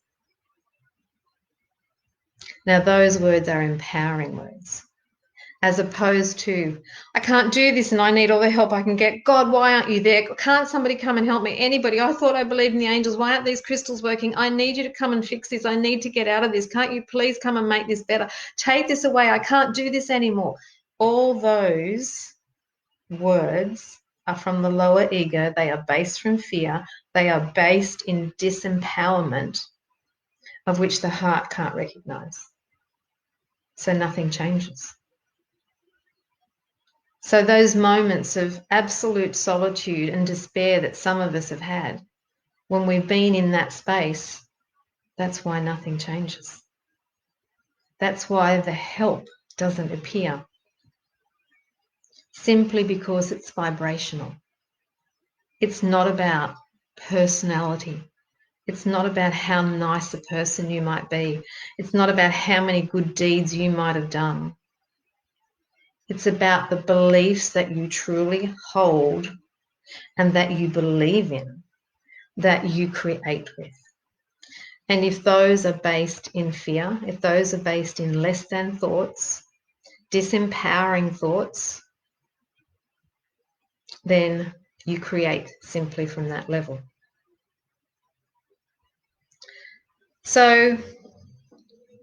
Now, those words are empowering words, as opposed to, I can't do this and I need all the help I can get. God, why aren't you there? Can't somebody come and help me? Anybody? I thought I believed in the angels. Why aren't these crystals working? I need you to come and fix this. I need to get out of this. Can't you please come and make this better? Take this away. I can't do this anymore. All those words are from the lower ego. They are based from fear. They are based in disempowerment, of which the heart can't recognize. So nothing changes. So those moments of absolute solitude and despair that some of us have had, when we've been in that space, that's why nothing changes. That's why the help doesn't appear, simply because it's vibrational. It's not about personality. It's not about how nice a person you might be. It's not about how many good deeds you might have done. It's about the beliefs that you truly hold and that you believe in, that you create with. And if those are based in fear, if those are based in less than thoughts, disempowering thoughts, then you create simply from that level. So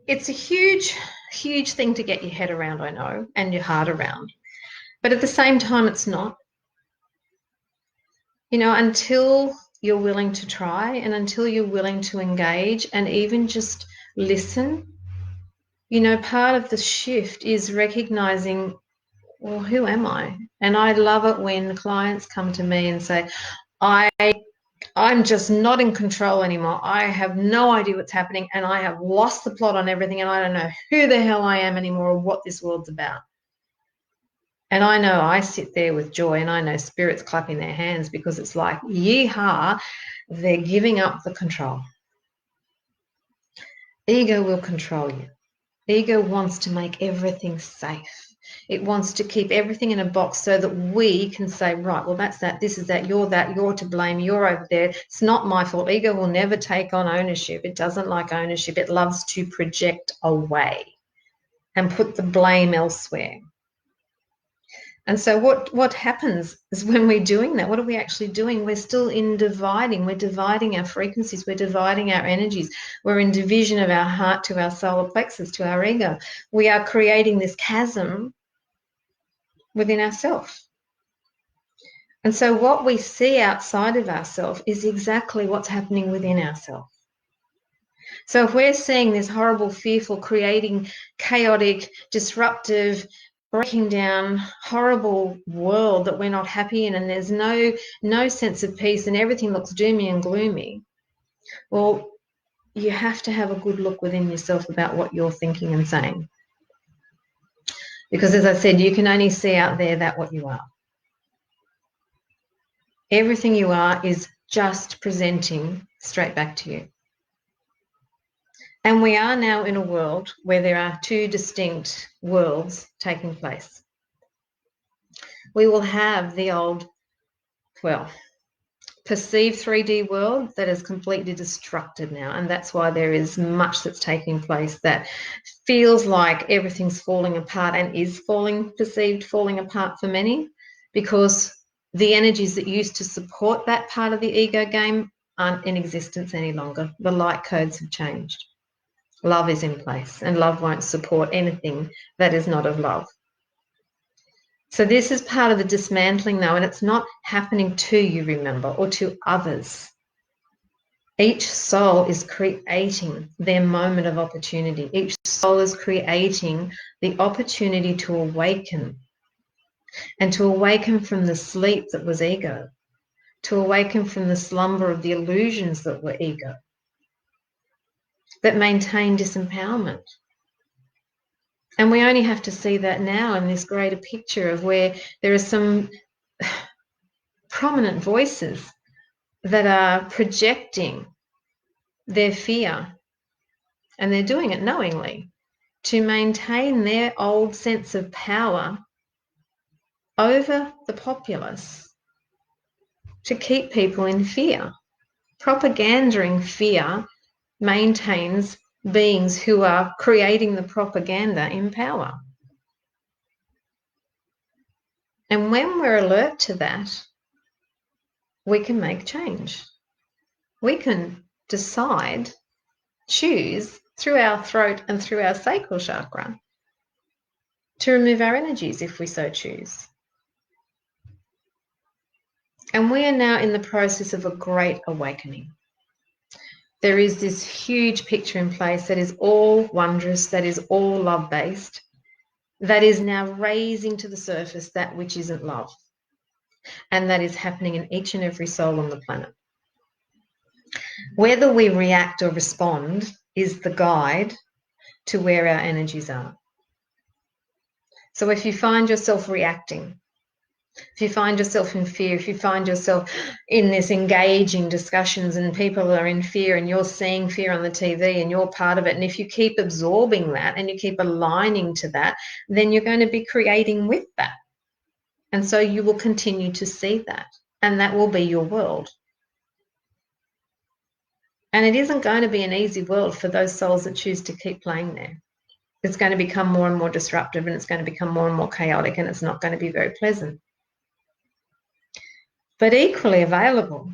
it's a huge, huge thing to get your head around, I know, and your heart around. But at the same time, it's not. You know, until you're willing to try and until you're willing to engage and even just listen, you know, part of the shift is recognizing, well, who am I? And I love it when clients come to me and say, I'm just not in control anymore. I have no idea what's happening and I have lost the plot on everything and I don't know who the hell I am anymore or what this world's about. And I know I sit there with joy and I know spirits clapping their hands, because it's like, yeehaw, they're giving up the control. Ego will control you. Ego wants to make everything safe. It wants to keep everything in a box so that we can say, right, well, that's that, this is that, you're to blame, you're over there. It's not my fault. Ego will never take on ownership. It doesn't like ownership. It loves to project away and put the blame elsewhere. And so what happens is when we're doing that, what are we actually doing? We're still in dividing. We're dividing our frequencies. We're dividing our energies. We're in division of our heart to our solar plexus, to our ego. We are creating this chasm within ourselves. And so what we see outside of ourselves is exactly what's happening within ourselves. So if we're seeing this horrible, fearful, creating chaotic, disruptive, breaking down, horrible world that we're not happy in, and there's no sense of peace and everything looks doomy and gloomy, well, you have to have a good look within yourself about what you're thinking and saying. Because as I said, you can only see out there that what you are. Everything you are is just presenting straight back to you. And we are now in a world where there are two distinct worlds taking place. We will have the old, perceived 3D world that is completely destructed now. And that's why there is much that's taking place that feels like everything's falling apart and is perceived falling apart for many, because the energies that used to support that part of the ego game aren't in existence any longer. The light codes have changed. Love is in place, and love won't support anything that is not of love. So this is part of the dismantling now, and it's not happening to you, remember, or to others. Each soul is creating their moment of opportunity. Each soul is creating the opportunity to awaken, and to awaken from the sleep that was ego, to awaken from the slumber of the illusions that were ego, that maintain disempowerment. And we only have to see that now in this greater picture of where there are some prominent voices that are projecting their fear, and they're doing it knowingly, to maintain their old sense of power over the populace, to keep people in fear. Propagandering fear maintains beings who are creating the propaganda in power. And when we're alert to that, we can make change. We can decide, choose through our throat and through our sacral chakra to remove our energies if we so choose. And we are now in the process of a great awakening. There is this huge picture in place that is all wondrous, that is all love-based, that is now raising to the surface that which isn't love. And that is happening in each and every soul on the planet. Whether we react or respond is the guide to where our energies are. So if you find yourself reacting, if you find yourself in fear, if you find yourself in this engaging discussions and people are in fear and you're seeing fear on the TV and you're part of it, and if you keep absorbing that and you keep aligning to that, then you're going to be creating with that. And so you will continue to see that, and that will be your world. And it isn't going to be an easy world for those souls that choose to keep playing there. It's going to become more and more disruptive, and it's going to become more and more chaotic, and it's not going to be very pleasant. But equally available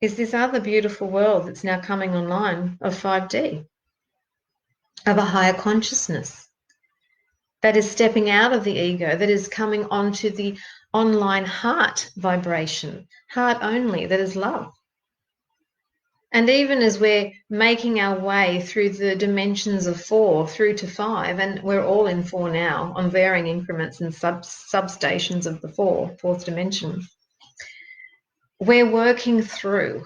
is this other beautiful world that's now coming online of 5D, of a higher consciousness that is stepping out of the ego, that is coming onto the online heart vibration, heart only, that is love. And even as we're making our way through the dimensions of 4 through to 5, and we're all in 4 now on varying increments and substations of the fourth dimension, we're working through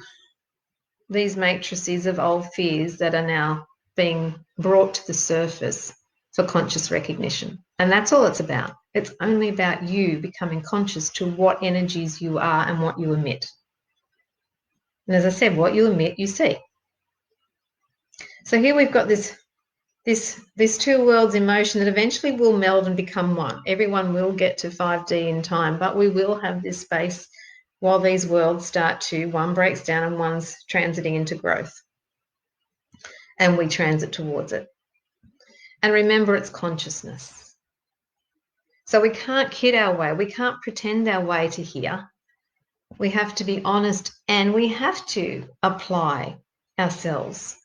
these matrices of old fears that are now being brought to the surface for conscious recognition. And that's all it's about. It's only about you becoming conscious to what energies you are and what you emit. And as I said, what you emit, you see. So here we've got this two worlds in motion that eventually will meld and become one. Everyone will get to 5D in time, but we will have this space while these worlds start to, one breaks down and one's transiting into growth. And we transit towards it. And remember, it's consciousness. So we can't kid our way. We can't pretend our way to here. We have to be honest, and we have to apply ourselves.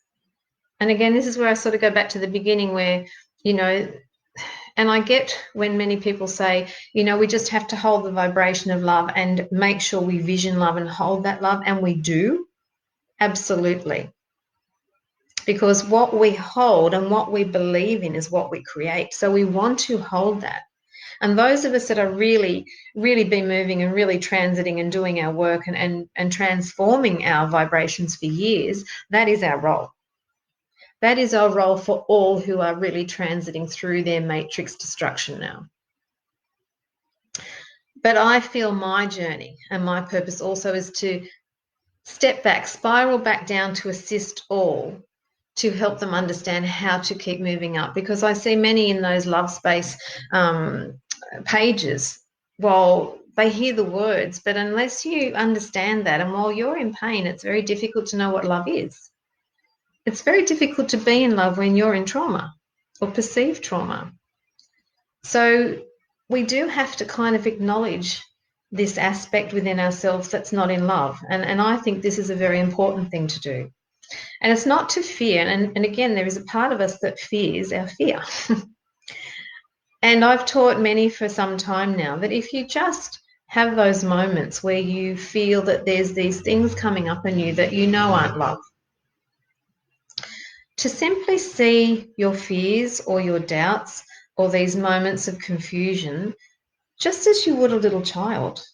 And again, this is where I sort of go back to the beginning where, and I get when many people say, we just have to hold the vibration of love and make sure we vision love and hold that love. And we do. Absolutely. because what we hold and what we believe in is what we create. So we want to hold that. And those of us that are really been moving and really transiting and doing our work and transforming our vibrations for years, that is our role. That is our role for all who are really transiting through their matrix destruction now. But I feel my journey and my purpose also is to step back, spiral back down to assist all, to help them understand how to keep moving up. Because I see many in those love space pages, well, they hear the words, but unless you understand that, and while you're in pain, it's very difficult to know what love is. It's very difficult to be in love when you're in trauma or perceived trauma. So we do have to kind of acknowledge this aspect within ourselves that's not in love. And I think this is a very important thing to do. And it's not to fear. And again, there is a part of us that fears our fear. And I've taught many for some time now that if you just have those moments where you feel that there's these things coming up in you that you know aren't love, to simply see your fears or your doubts or these moments of confusion just as you would a little child.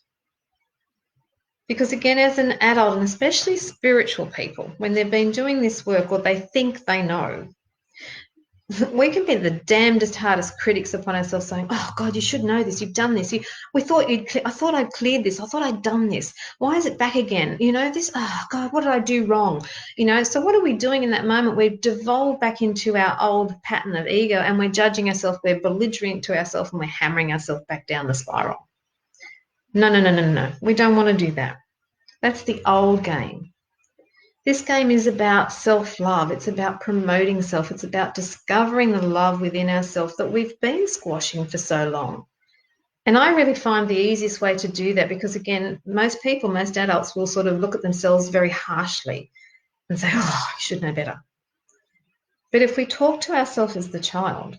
Because again, as an adult, and especially spiritual people, when they've been doing this work or they think they know, we can be the damnedest, hardest critics upon ourselves saying, oh, God, you should know this. You've done this. I thought I'd cleared this. I thought I'd done this. Why is it back again? This, oh, God, what did I do wrong? So what are we doing in that moment? We've devolved back into our old pattern of ego and we're judging ourselves. We're belligerent to ourselves and we're hammering ourselves back down the spiral. No. We don't want to do that. That's the old game. This game is about self-love. It's about promoting self. It's about discovering the love within ourselves that we've been squashing for so long. And I really find the easiest way to do that because, again, most adults will sort of look at themselves very harshly and say, oh, you should know better. But if we talk to ourselves as the child,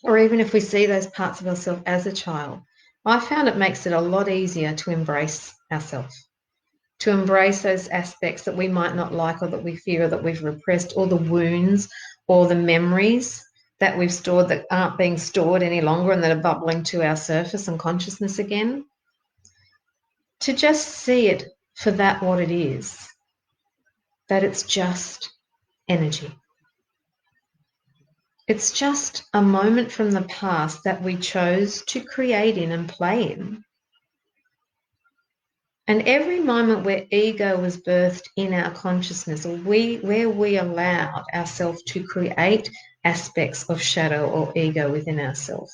or even if we see those parts of ourselves as a child, I found it makes it a lot easier to embrace ourselves. To embrace those aspects that we might not like or that we fear or that we've repressed, or the wounds or the memories that we've stored that aren't being stored any longer and that are bubbling to our surface and consciousness again. To just see it for that what it is, that it's just energy. It's just a moment from the past that we chose to create in and play in. And every moment where ego was birthed in our consciousness, or where we allowed ourselves to create aspects of shadow or ego within ourselves,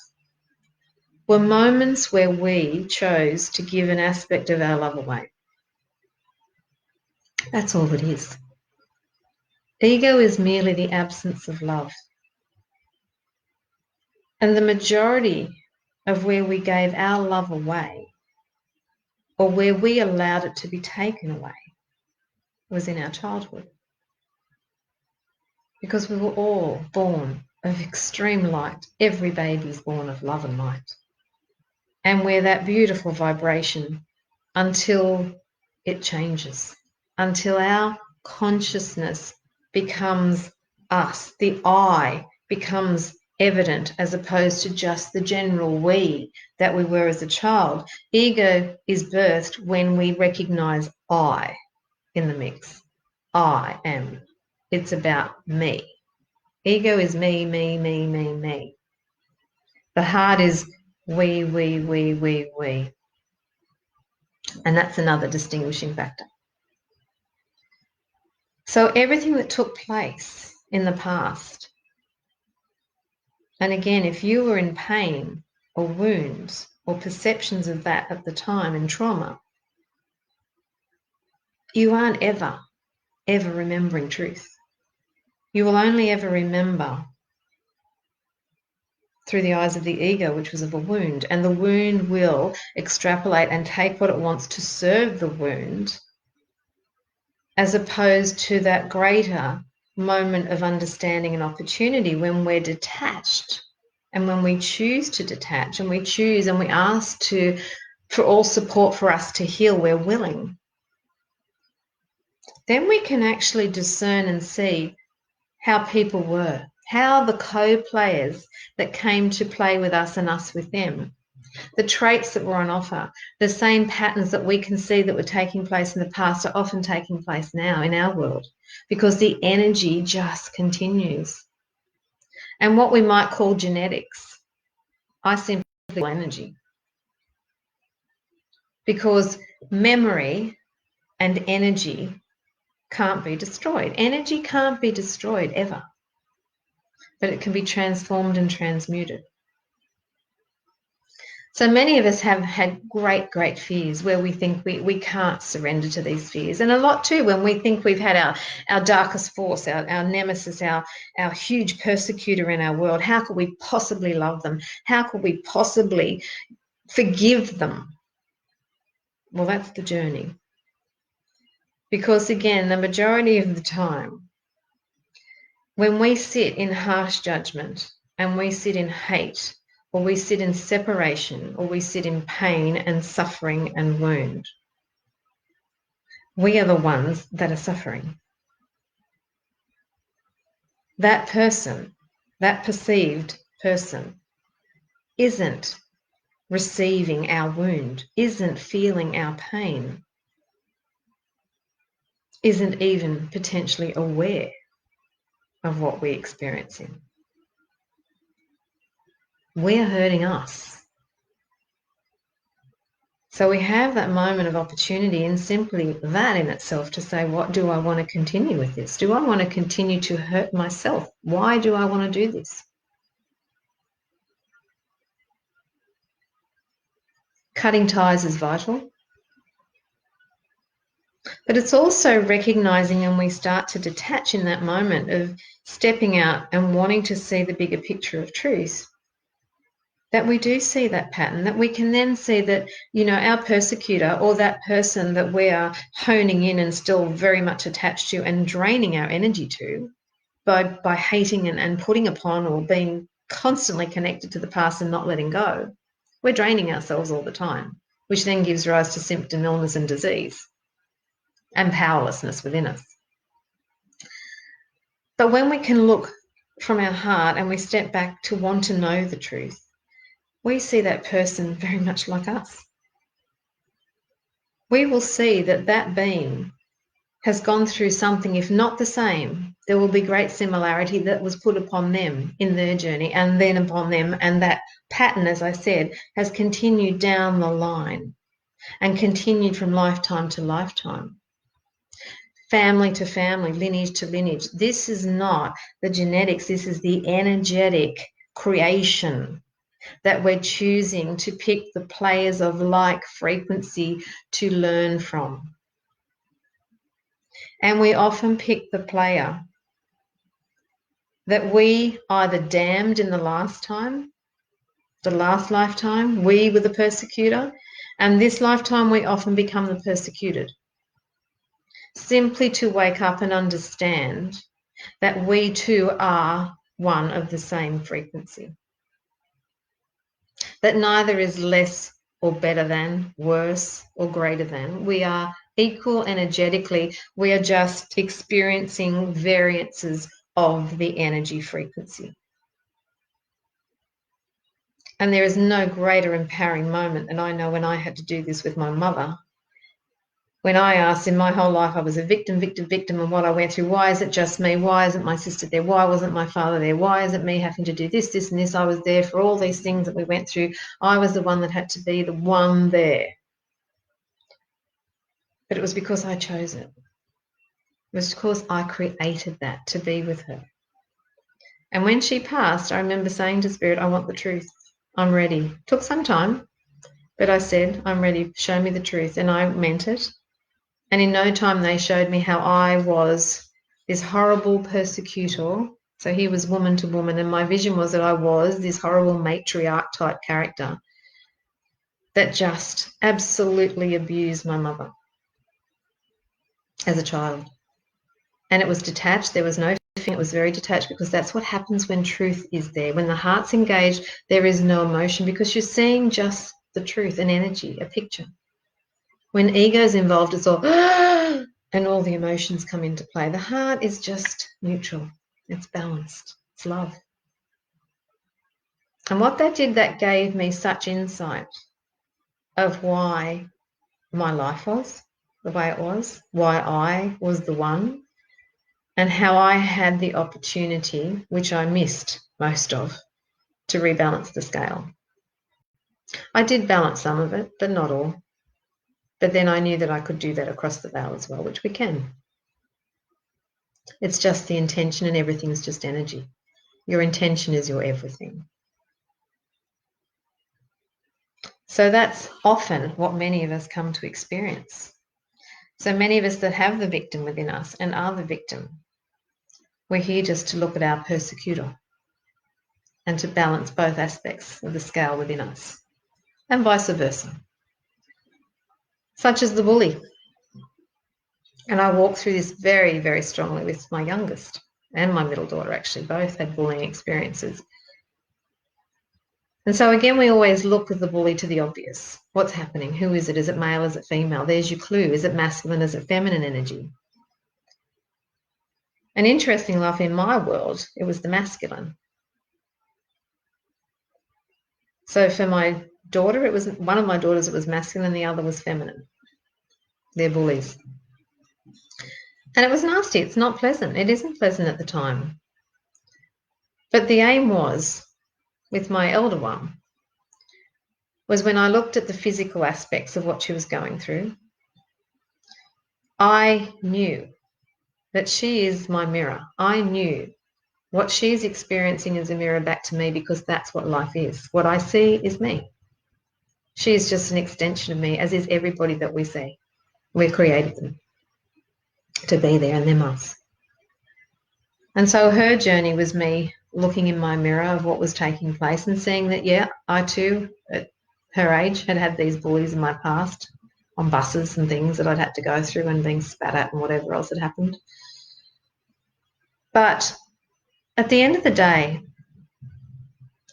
were moments where we chose to give an aspect of our love away. That's all it is. Ego is merely the absence of love. And the majority of where we gave our love away, or where we allowed it to be taken away, was in our childhood. Because we were all born of extreme light. Every baby is born of love and light. And we're that beautiful vibration until it changes, until our consciousness becomes us. The I becomes evident as opposed to just the general we that we were as a child. Ego is birthed when we recognize I in the mix. I am. It's about me. Ego is me. The heart is we. And that's another distinguishing factor. So everything that took place in the past, and again, if you were in pain or wounds or perceptions of that at the time in trauma, you aren't ever remembering truth. You will only ever remember through the eyes of the ego, which was of a wound, and the wound will extrapolate and take what it wants to serve the wound, as opposed to that greater moment of understanding and opportunity when we're detached and when we choose to detach and we choose and we ask for all support for us to heal, we're willing. Then we can actually discern and see how people were, how the co-players that came to play with us and us with them, the traits that were on offer, the same patterns that we can see that were taking place in the past are often taking place now in our world, because the energy just continues. And what we might call genetics, I simply call energy. Because memory and energy can't be destroyed. Energy can't be destroyed ever, but it can be transformed and transmuted. So many of us have had great, great fears where we think we can't surrender to these fears. And a lot too when we think we've had our darkest force, our nemesis, our huge persecutor in our world. How could we possibly love them? How could we possibly forgive them? Well, that's the journey. Because again, the majority of the time, when we sit in harsh judgment and we sit in hate, or we sit in separation, or we sit in pain and suffering and wound, we are the ones that are suffering. That person, that perceived person, isn't receiving our wound, isn't feeling our pain, isn't even potentially aware of what we're experiencing. We're hurting us. So we have that moment of opportunity, and simply that in itself to say, what do I want to continue with this? Do I want to continue to hurt myself? Why do I want to do this? Cutting ties is vital. But it's also recognizing, and we start to detach in that moment of stepping out and wanting to see the bigger picture of truth, that we do see that pattern, that we can then see that, our persecutor or that person that we are honing in and still very much attached to and draining our energy to by hating and putting upon or being constantly connected to the past and not letting go, we're draining ourselves all the time, which then gives rise to symptom, illness and disease and powerlessness within us. But when we can look from our heart and we step back to want to know the truth, we see that person very much like us. We will see that that being has gone through something, if not the same, there will be great similarity that was put upon them in their journey and then upon them. And that pattern, as I said, has continued down the line and continued from lifetime to lifetime, family to family, lineage to lineage. This is not the genetics, this is the energetic creation that we're choosing to pick the players of like frequency to learn from. And we often pick the player that we either damned in the last lifetime, we were the persecutor, and this lifetime we often become the persecuted. Simply to wake up and understand that we too are one of the same frequency. That neither is less or better than, worse or greater than. We are equal energetically. We are just experiencing variances of the energy frequency. And there is no greater empowering moment than I know when I had to do this with my mother. When I asked, in my whole life, I was a victim, and what I went through, why is it just me? Why isn't my sister there? Why wasn't my father there? Why is it me having to do this, this, and this? I was there for all these things that we went through. I was the one that had to be the one there. But it was because I chose it. It was because I created that to be with her. And when she passed, I remember saying to Spirit, I want the truth. I'm ready. It took some time, but I said, I'm ready. Show me the truth. And I meant it. And in no time, they showed me how I was this horrible persecutor. So he was woman to woman. And my vision was that I was this horrible matriarch type character that just absolutely abused my mother as a child. And it was detached. There was no feeling. It was very detached, because that's what happens when truth is there. When the heart's engaged, there is no emotion, because you're seeing just the truth, an energy, a picture. When ego's involved, it's all, and all the emotions come into play. The heart is just neutral. It's balanced. It's love. And what that did, that gave me such insight of why my life was the way it was, why I was the one, and how I had the opportunity, which I missed most of, to rebalance the scale. I did balance some of it, but not all. But then I knew that I could do that across the veil as well, which we can. It's just the intention, and everything is just energy. Your intention is your everything. So that's often what many of us come to experience. So many of us that have the victim within us and are the victim, we're here just to look at our persecutor and to balance both aspects of the scale within us, and vice versa. Such as the bully. And I walk through this very, very strongly with my youngest and my middle daughter, actually. Both had bullying experiences. And so again, we always look with the bully to the obvious. What's happening? Who is it? Is it male? Is it female? There's your clue. Is it masculine? Is it feminine energy? And interesting enough, in my world, it was the masculine. So for my daughter, it was one of my daughters, it was masculine, and the other was feminine. They're bullies. And it was nasty. It's not pleasant. It isn't pleasant at the time. But the aim was, with my elder one, was when I looked at the physical aspects of what she was going through, I knew that she is my mirror. I knew what she's experiencing is a mirror back to me, because that's what life is. What I see is me. She is just an extension of me, as is everybody that we see. We created them to be there, and they're us. And so her journey was me looking in my mirror of what was taking place and seeing that, yeah, I too, at her age, had had these bullies in my past on buses and things that I'd had to go through, and being spat at and whatever else had happened. But at the end of the day,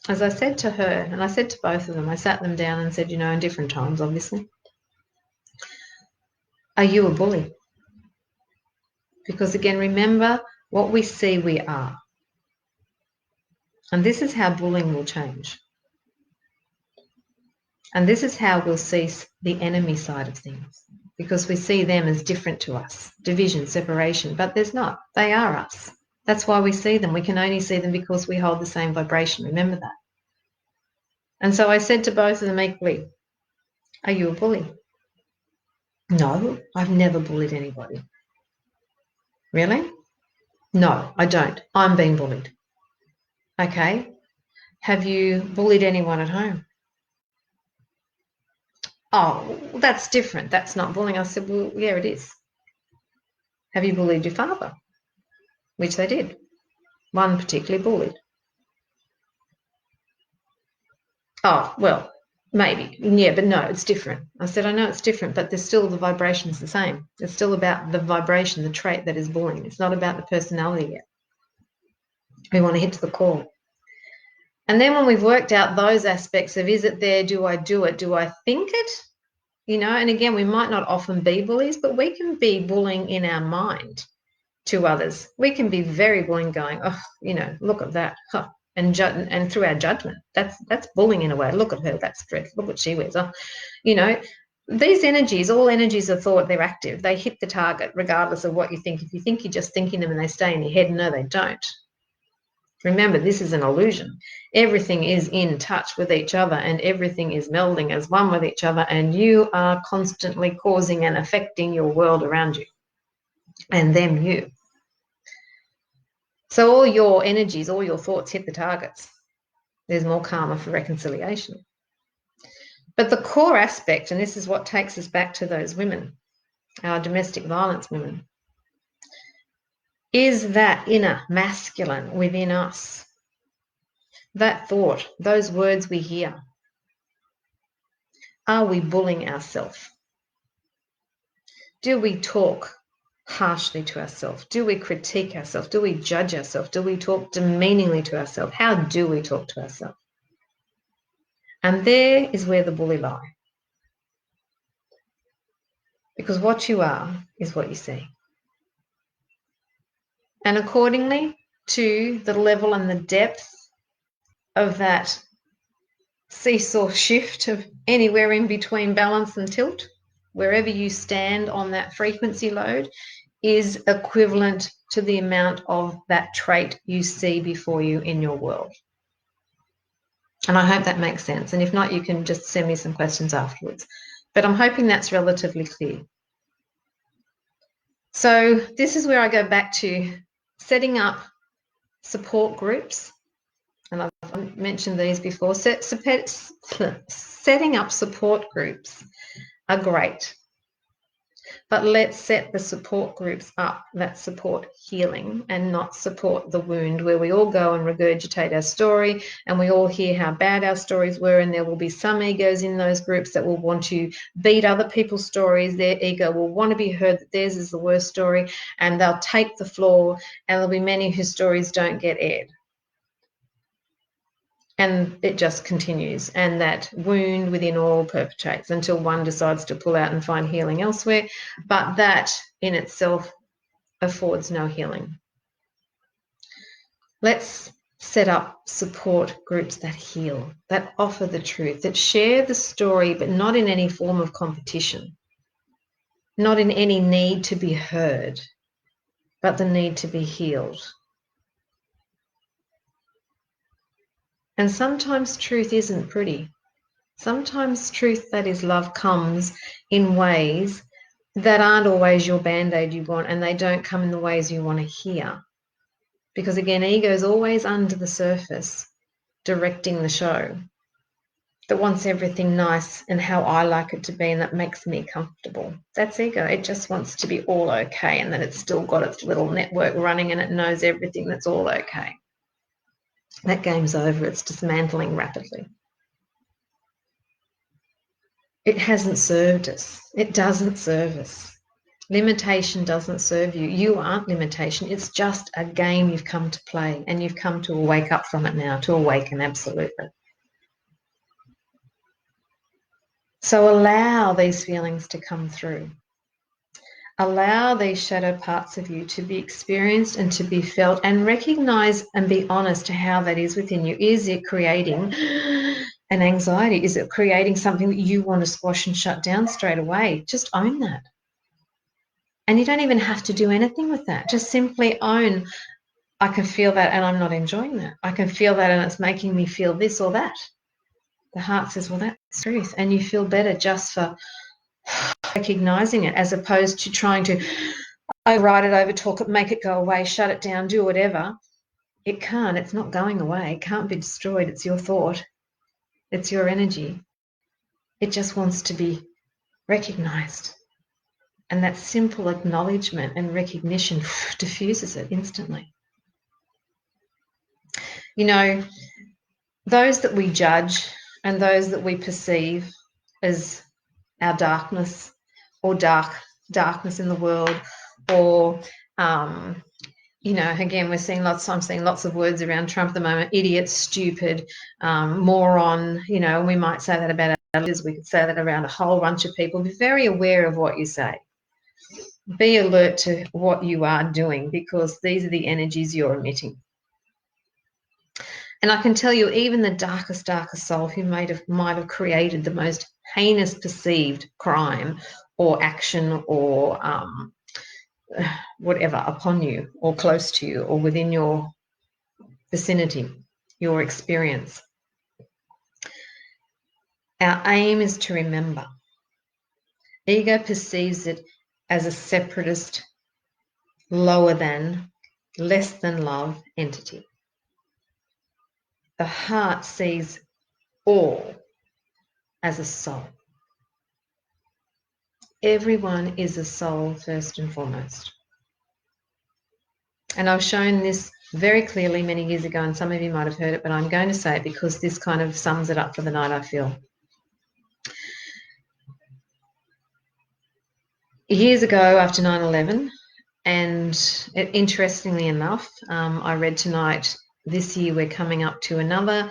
as I said to her, and I said to both of them, I sat them down and said, in different times, obviously, are you a bully? Because again, remember, what we see, we are. And this is how bullying will change. And this is how we'll see the enemy side of things, because we see them as different to us, division, separation, but there's not. They are us. That's why we see them. We can only see them because we hold the same vibration. Remember that. And so I said to both of them equally, are you a bully? No, I've never bullied anybody. Really? No, I don't. I'm being bullied. Okay. Have you bullied anyone at home? Oh, that's different. That's not bullying. I said, well, yeah, it is. Have you bullied your father? Which they did. One particularly bullied. Oh, well, maybe. Yeah, but no, it's different. I said, I know it's different, but there's still the vibration's the same. It's still about the vibration, the trait that is bullying. It's not about the personality yet. We want to hit to the core. And then when we've worked out those aspects of, is it there? Do I do it? Do I think it? And again, we might not often be bullies, but we can be bullying in our mind to others. We can be very bullying, going, oh, look at that. Huh. And through our judgment, that's bullying in a way. Look at her, that's dreadful. Look what she wears. Oh, these energies, all energies of thought, they're active. They hit the target regardless of what you think. If you think you're just thinking them and they stay in your head, no, they don't. Remember, this is an illusion. Everything is in touch with each other, and everything is melding as one with each other, and you are constantly causing and affecting your world around you, and them you. So all your energies, all your thoughts hit the targets. There's more karma for reconciliation. But the core aspect, and this is what takes us back to those women, our domestic violence women, is that inner masculine within us. That thought, those words we hear. Are we bullying ourselves? Do we talk harshly to ourselves? Do we critique ourselves? Do we judge ourselves? Do we talk demeaningly to ourselves? How do we talk to ourselves? And there is where the bully lies. Because what you are is what you see. And accordingly, to the level and the depth of that seesaw shift of anywhere in between balance and tilt, wherever you stand on that frequency load, is equivalent to the amount of that trait you see before you in your world. And I hope that makes sense. And if not, you can just send me some questions afterwards. But I'm hoping that's relatively clear. So this is where I go back to setting up support groups. And I've mentioned these before. Setting up support groups are great. But let's set the support groups up that support healing and not support the wound, where we all go and regurgitate our story and we all hear how bad our stories were, and there will be some egos in those groups that will want to beat other people's stories. Their ego will want to be heard that theirs is the worst story, and they'll take the floor, and there'll be many whose stories don't get aired. And it just continues, and that wound within all perpetuates until one decides to pull out and find healing elsewhere. But that in itself affords no healing. Let's set up support groups that heal, that offer the truth, that share the story, but not in any form of competition, not in any need to be heard, but the need to be healed. And sometimes truth isn't pretty. Sometimes truth that is love comes in ways that aren't always your band-aid you want, and they don't come in the ways you want to hear. Because again, ego is always under the surface, directing the show, that wants everything nice and how I like it to be, and that makes me comfortable. That's ego. It just wants to be all okay, and that it's still got its little network running and it knows everything that's all okay. That game's over. It's dismantling rapidly. It hasn't served us. It doesn't serve us. Limitation doesn't serve you. You aren't limitation. It's just a game you've come to play, and you've come to wake up from it now, to awaken absolutely. So allow these feelings to come through. Allow these shadow parts of you to be experienced and to be felt, and recognize and be honest to how that is within you. Is it creating an anxiety? Is it creating something that you want to squash and shut down straight away? Just own that. And you don't even have to do anything with that. Just simply own, I can feel that and I'm not enjoying that. I can feel that and it's making me feel this or that. The heart says, well, that's truth. And you feel better just for recognizing it, as opposed to trying to override it, overtalk it, make it go away, shut it down, do whatever. It can't. It's not going away. It can't be destroyed. It's your thought. It's your energy. It just wants to be recognized. And that simple acknowledgement and recognition diffuses it instantly. You know, those that we judge and those that we perceive as our darkness, or darkness in the world, or you know, again, I'm seeing lots of words around Trump at the moment: idiot, stupid, moron. You know, we might say that about our leaders. We could say that around a whole bunch of people. Be very aware of what you say. Be alert to what you are doing, because these are the energies you're emitting. And I can tell you, even the darkest soul who might have created the most heinous perceived crime or action or whatever upon you, or close to you, or within your vicinity, your experience. Our aim is to remember. Ego perceives it as a separatist, lower than, less than love entity. The heart sees all as a soul. Everyone is a soul first and foremost. And I've shown this very clearly many years ago, and some of you might have heard it, but I'm going to say it because this kind of sums it up for the night, I feel. Years ago, after 9/11, and interestingly enough, I read tonight, this year we're coming up to another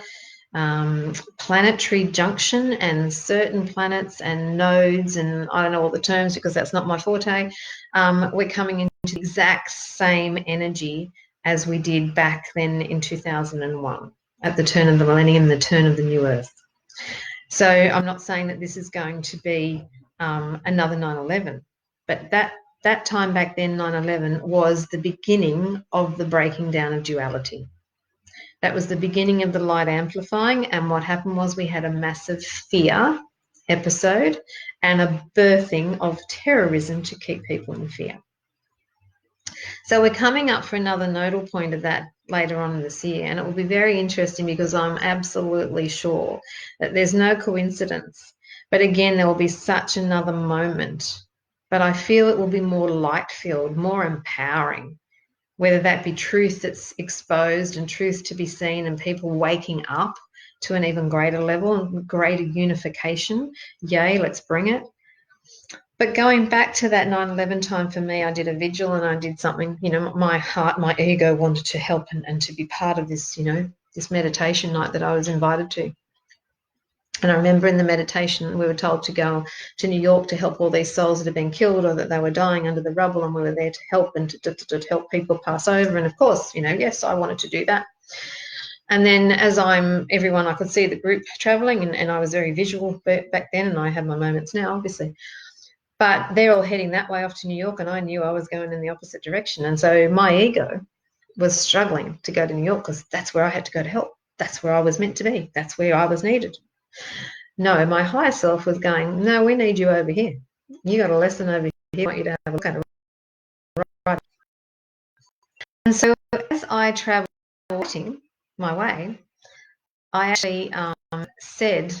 planetary junction, and certain planets and nodes, and I don't know all the terms because that's not my forte. We're coming into the exact same energy as we did back then in 2001, at the turn of the millennium, the turn of the new earth. So I'm not saying that this is going to be another 9/11, but that time back then, 9/11, was the beginning of the breaking down of duality. That was the beginning of the light amplifying, and what happened was we had a massive fear episode and a birthing of terrorism to keep people in fear. So we're coming up for another nodal point of that later on in this year, and it will be very interesting because I'm absolutely sure that there's no coincidence. But again, there will be such another moment. But I feel it will be more light-filled, more empowering, whether that be truth that's exposed and truth to be seen and people waking up to an even greater level, greater unification. Yay, let's bring it. But going back to that 9/11 time for me, I did a vigil and I did something, my heart, my ego wanted to help and to be part of this, this meditation night that I was invited to. And I remember in the meditation, we were told to go to New York to help all these souls that had been killed or that they were dying under the rubble, and we were there to help and to help people pass over. And of course, yes, I wanted to do that. And then as everyone, I could see the group traveling, and I was very visual back then, and I have my moments now, obviously. But they're all heading that way off to New York, and I knew I was going in the opposite direction. And so my ego was struggling to go to New York because that's where I had to go to help. That's where I was meant to be. That's where I was needed. No, my higher self was going, no, we need you over here. You got a lesson over here. I want you to have a look at it. Right. And so as I traveled my way, I actually said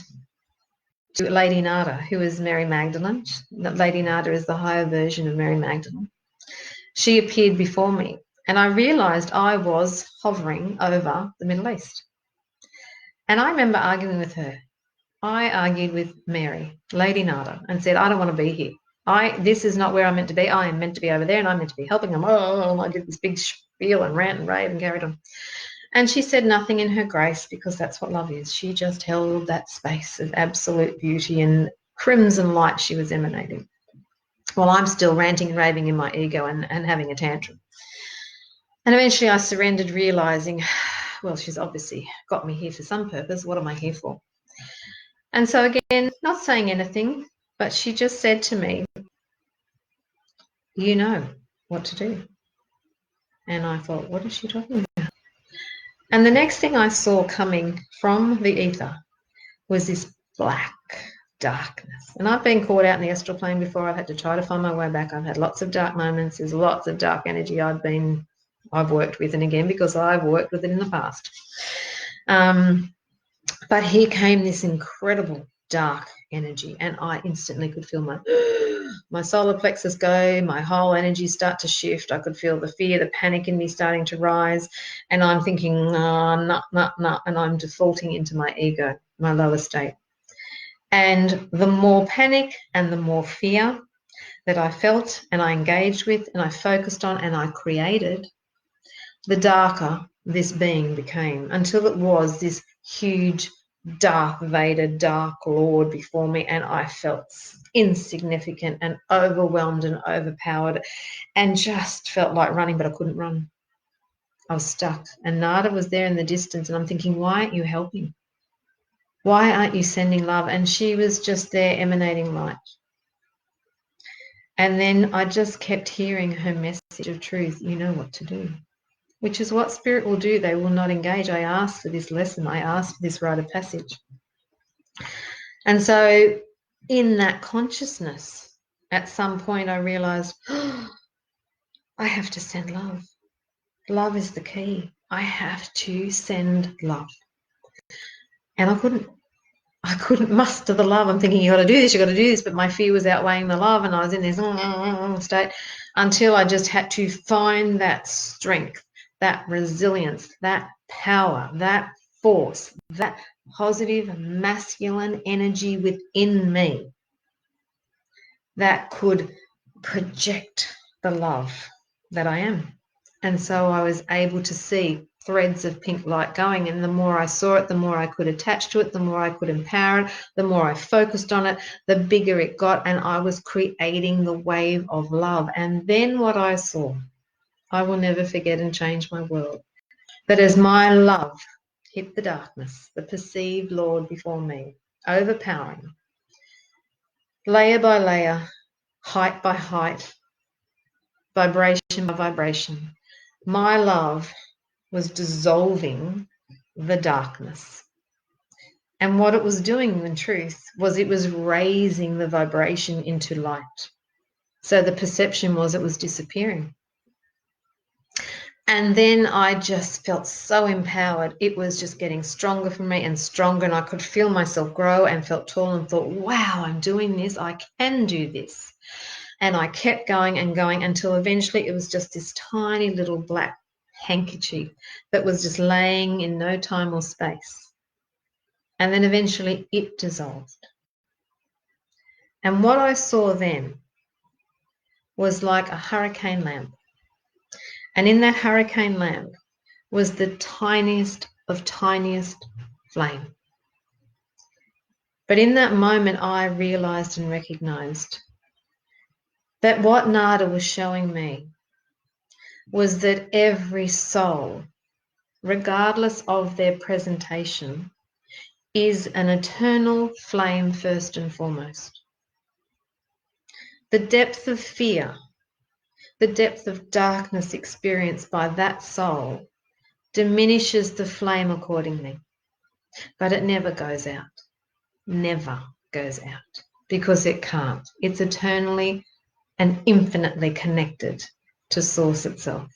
to Lady Nada, who is Mary Magdalene. Lady Nada is the higher version of Mary Magdalene. She appeared before me, and I realised I was hovering over the Middle East. And I remember arguing with her. I argued with Mary, Lady Nada, and said, I don't want to be here. This is not where I'm meant to be. I am meant to be over there, and I'm meant to be helping them. I did this big spiel and rant and rave and carried on. And she said nothing in her grace, because that's what love is. She just held that space of absolute beauty and crimson light she was emanating, while I'm still ranting and raving in my ego and having a tantrum. And eventually I surrendered, realising, well, she's obviously got me here for some purpose. What am I here for? And so again, not saying anything, but she just said to me, you know what to do. And I thought, what is she talking about? And the next thing I saw coming from the ether was this black darkness. And I've been caught out in the astral plane before. I've had to try to find my way back. I've had lots of dark moments. There's lots of dark energy I've worked with, and again, because I've worked with it in the past. But here came this incredible dark energy, and I instantly could feel my solar plexus go, my whole energy start to shift. I could feel the fear, the panic in me starting to rise, and I'm thinking, and I'm defaulting into my ego, my lower state. And the more panic and the more fear that I felt and I engaged with and I focused on and I created, the darker this being became, until it was this huge Darth Vader, Dark Lord before me, and I felt insignificant and overwhelmed and overpowered and just felt like running, but I couldn't run. I was stuck. And Nada was there in the distance, and I'm thinking, why aren't you helping? Why aren't you sending love? And she was just there emanating light. And then I just kept hearing her message of truth, you know what to do, which is what Spirit will do. They will not engage. I asked for this lesson. I asked for this rite of passage. And so in that consciousness, at some point I realized, I have to send love. Love is the key. I have to send love. And I couldn't muster the love. I'm thinking, you got to do this, but my fear was outweighing the love, and I was in this state until I just had to find that strength, that resilience, that power, that force, that positive masculine energy within me that could project the love that I am. And so I was able to see threads of pink light going, and the more I saw it, the more I could attach to it, the more I could empower it, the more I focused on it, the bigger it got, and I was creating the wave of love. And then what I saw I will never forget and change my world. But as my love hit the darkness, the perceived Lord before me, overpowering, layer by layer, height by height, vibration by vibration, my love was dissolving the darkness. And what it was doing, in truth, was it was raising the vibration into light. So the perception was it was disappearing. And then I just felt so empowered. It was just getting stronger for me and stronger, and I could feel myself grow and felt tall and thought, wow, I'm doing this. I can do this. And I kept going and going until eventually it was just this tiny little black handkerchief that was just laying in no time or space. And then eventually it dissolved. And what I saw then was like a hurricane lamp. And in that hurricane lamp was the tiniest of tiniest flame. But in that moment, I realized and recognized that what Nada was showing me was that every soul, regardless of their presentation, is an eternal flame first and foremost. The depth of fear, the depth of darkness experienced by that soul diminishes the flame accordingly, but it never goes out. Never goes out, because it can't. It's eternally and infinitely connected to Source itself.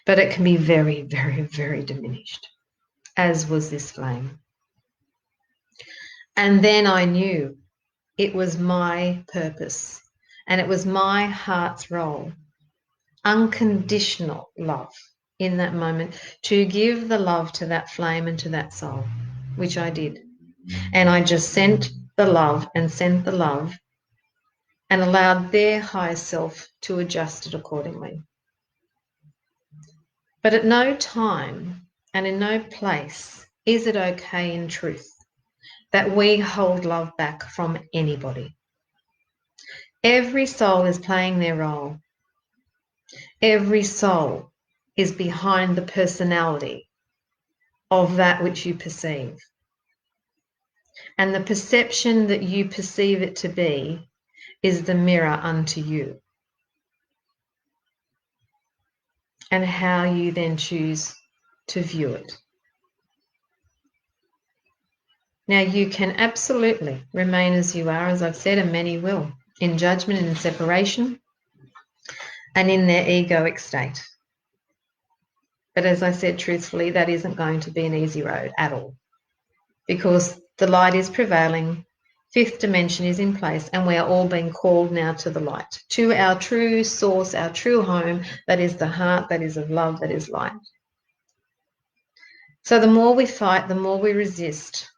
But it can be very, very, very diminished, as was this flame. And then I knew it was my purpose and it was my heart's role, unconditional love in that moment, to give the love to that flame and to that soul, which I did. And I just sent the love and sent the love and allowed their higher self to adjust it accordingly. But at no time and in no place is it okay in truth that we hold love back from anybody. Every soul is playing their role. Every soul is behind the personality of that which you perceive. And the perception that you perceive it to be is the mirror unto you. And how you then choose to view it. Now, you can absolutely remain as you are, as I've said, and many will, in judgment and in separation and in their egoic state. But as I said truthfully, that isn't going to be an easy road at all, because the light is prevailing, fifth dimension is in place, and we are all being called now to the light, to our true source, our true home, that is the heart, that is of love, that is light. So the more we fight, the more we resist,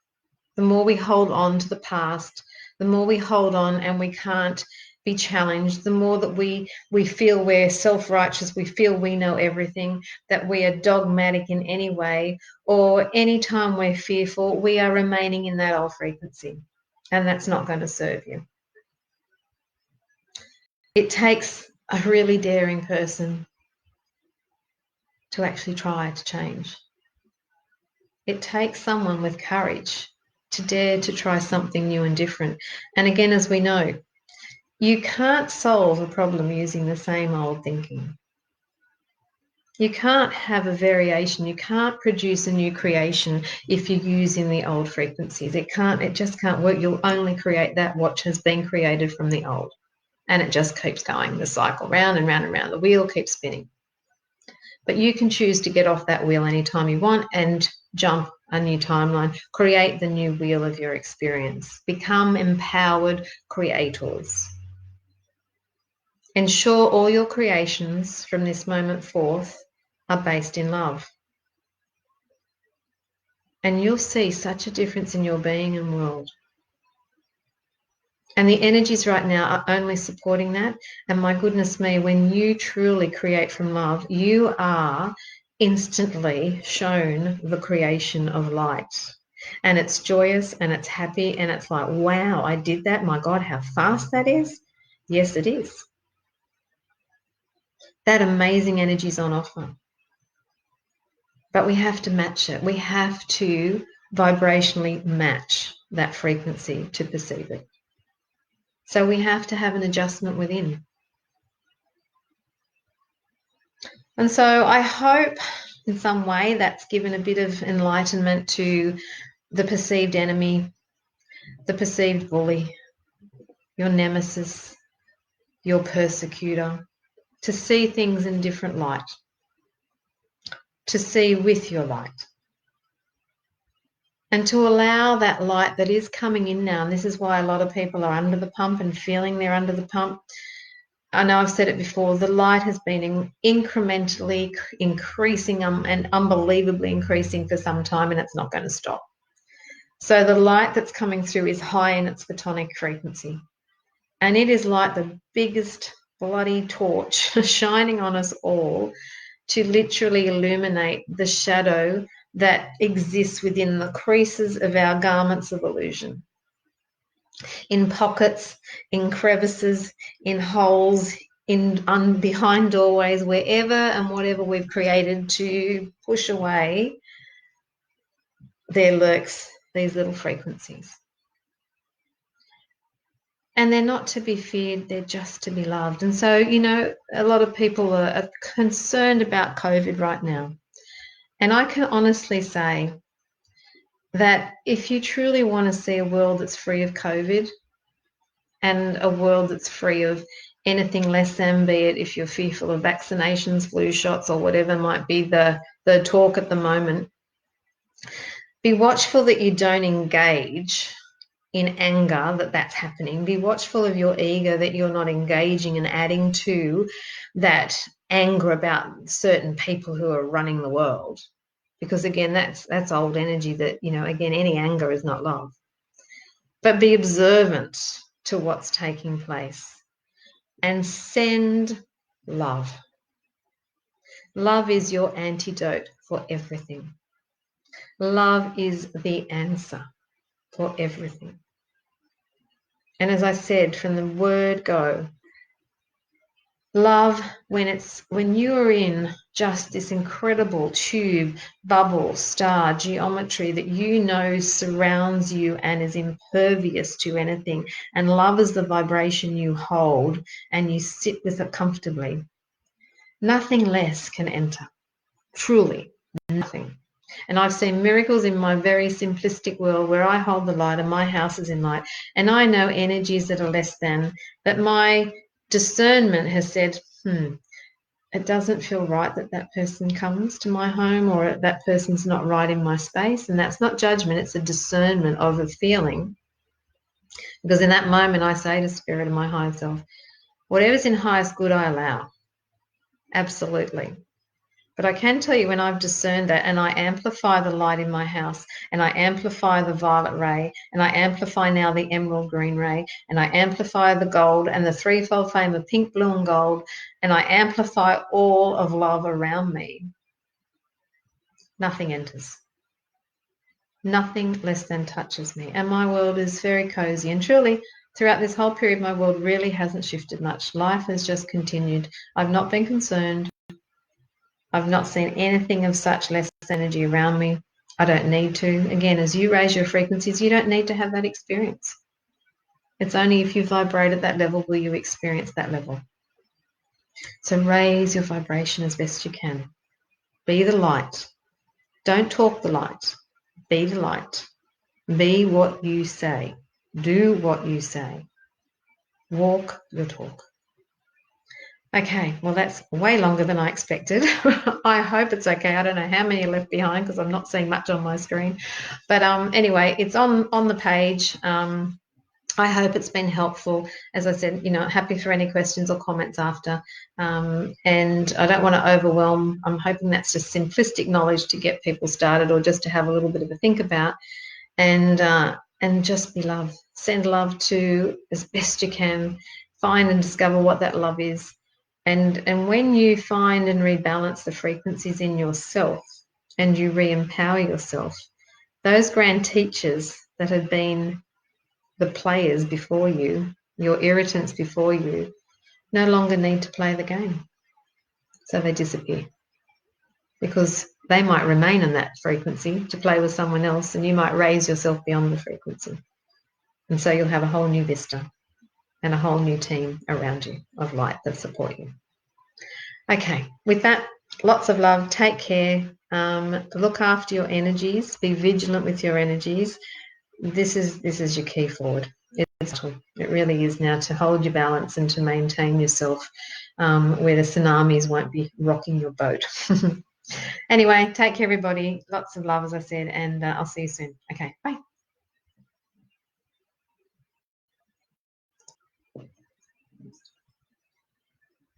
the more we hold on to the past, the more we hold on and we can't be challenged, the more that we feel we're self-righteous, we feel we know everything, that we are dogmatic in any way, or any time we're fearful, we are remaining in that old frequency, and that's not going to serve you. It takes a really daring person to actually try to change. It takes someone with courage to dare to try something new and different. And again, as we know, you can't solve a problem using the same old thinking. You can't have a variation. You can't produce a new creation if you're using the old frequencies. It just can't work. You'll only create that which has been created from the old. And it just keeps going, the cycle, round and round and round. The wheel keeps spinning. But you can choose to get off that wheel anytime you want and jump a new timeline, create the new wheel of your experience, become empowered creators. Ensure all your creations from this moment forth are based in love. And you'll see such a difference in your being and world. And the energies right now are only supporting that. And my goodness me, when you truly create from love, you are instantly shown the creation of light. And it's joyous and it's happy and it's like, wow, I did that. My God, how fast that is. Yes, it is. That amazing energy is on offer. But we have to match it. We have to vibrationally match that frequency to perceive it. So we have to have an adjustment within. And so I hope in some way that's given a bit of enlightenment to the perceived enemy, the perceived bully, your nemesis, your persecutor, to see things in different light, to see with your light, and to allow that light that is coming in now. And this is why a lot of people are under the pump and feeling they're under the pump. I know I've said it before, the light has been incrementally increasing and unbelievably increasing for some time, and it's not going to stop. So the light that's coming through is high in its photonic frequency. And it is like the biggest bloody torch shining on us all to literally illuminate the shadow that exists within the creases of our garments of illusion. In pockets, in crevices, in holes, behind doorways, wherever and whatever we've created to push away, there lurks these little frequencies. And they're not to be feared, they're just to be loved. And so, you know, a lot of people are concerned about COVID right now. And I can honestly say that if you truly want to see a world that's free of COVID and a world that's free of anything less than, be it if you're fearful of vaccinations, flu shots, or whatever might be the talk at the moment, be watchful that you don't engage in anger that's happening. Be watchful of your ego, that you're not engaging and adding to that anger about certain people who are running the world. Because again, that's old energy that, you know, again, any anger is not love. But be observant to what's taking place and send love. Love is your antidote for everything. Love is the answer for everything. And as I said, from the word go, love, when you are in just this incredible tube, bubble, star, geometry that you know surrounds you and is impervious to anything, and love is the vibration you hold and you sit with it comfortably, nothing less can enter. Truly, nothing. And I've seen miracles in my very simplistic world where I hold the light and my house is in light, and I know energies that are less than, but my discernment has said, it doesn't feel right that that person comes to my home, or that person's not right in my space. And that's not judgment, it's a discernment of a feeling. Because in that moment I say to Spirit and my higher self, whatever's in highest good I allow. Absolutely. But I can tell you, when I've discerned that and I amplify the light in my house, and I amplify the violet ray, and I amplify now the emerald green ray, and I amplify the gold and the threefold flame of pink, blue and gold, and I amplify all of love around me, nothing enters. Nothing less than touches me. And my world is very cozy. And truly, throughout this whole period, my world really hasn't shifted much. Life has just continued. I've not been concerned. I've not seen anything of such less energy around me. I don't need to. Again, as you raise your frequencies, you don't need to have that experience. It's only if you vibrate at that level will you experience that level. So raise your vibration as best you can. Be the light. Don't talk the light. Be the light. Be what you say. Do what you say. Walk your talk. Okay, well, that's way longer than I expected. I hope it's okay. I don't know how many are left behind because I'm not seeing much on my screen. But anyway, it's on the page. I hope it's been helpful. As I said, you know, happy for any questions or comments after. And I don't want to overwhelm. I'm hoping that's just simplistic knowledge to get people started, or just to have a little bit of a think about. And just be love. Send love to as best you can. Find and discover what that love is. And when you find and rebalance the frequencies in yourself and you re-empower yourself, those grand teachers that have been the players before you, your irritants before you, no longer need to play the game. So they disappear, because they might remain in that frequency to play with someone else, and you might raise yourself beyond the frequency. And so you'll have a whole new vista and a whole new team around you of light that support you. Okay, with that, lots of love. Take care. Look after your energies. Be vigilant with your energies. This is your key forward. It really is now, to hold your balance and to maintain yourself where the tsunamis won't be rocking your boat. Anyway, take care, everybody. Lots of love, as I said, and I'll see you soon. Okay, bye.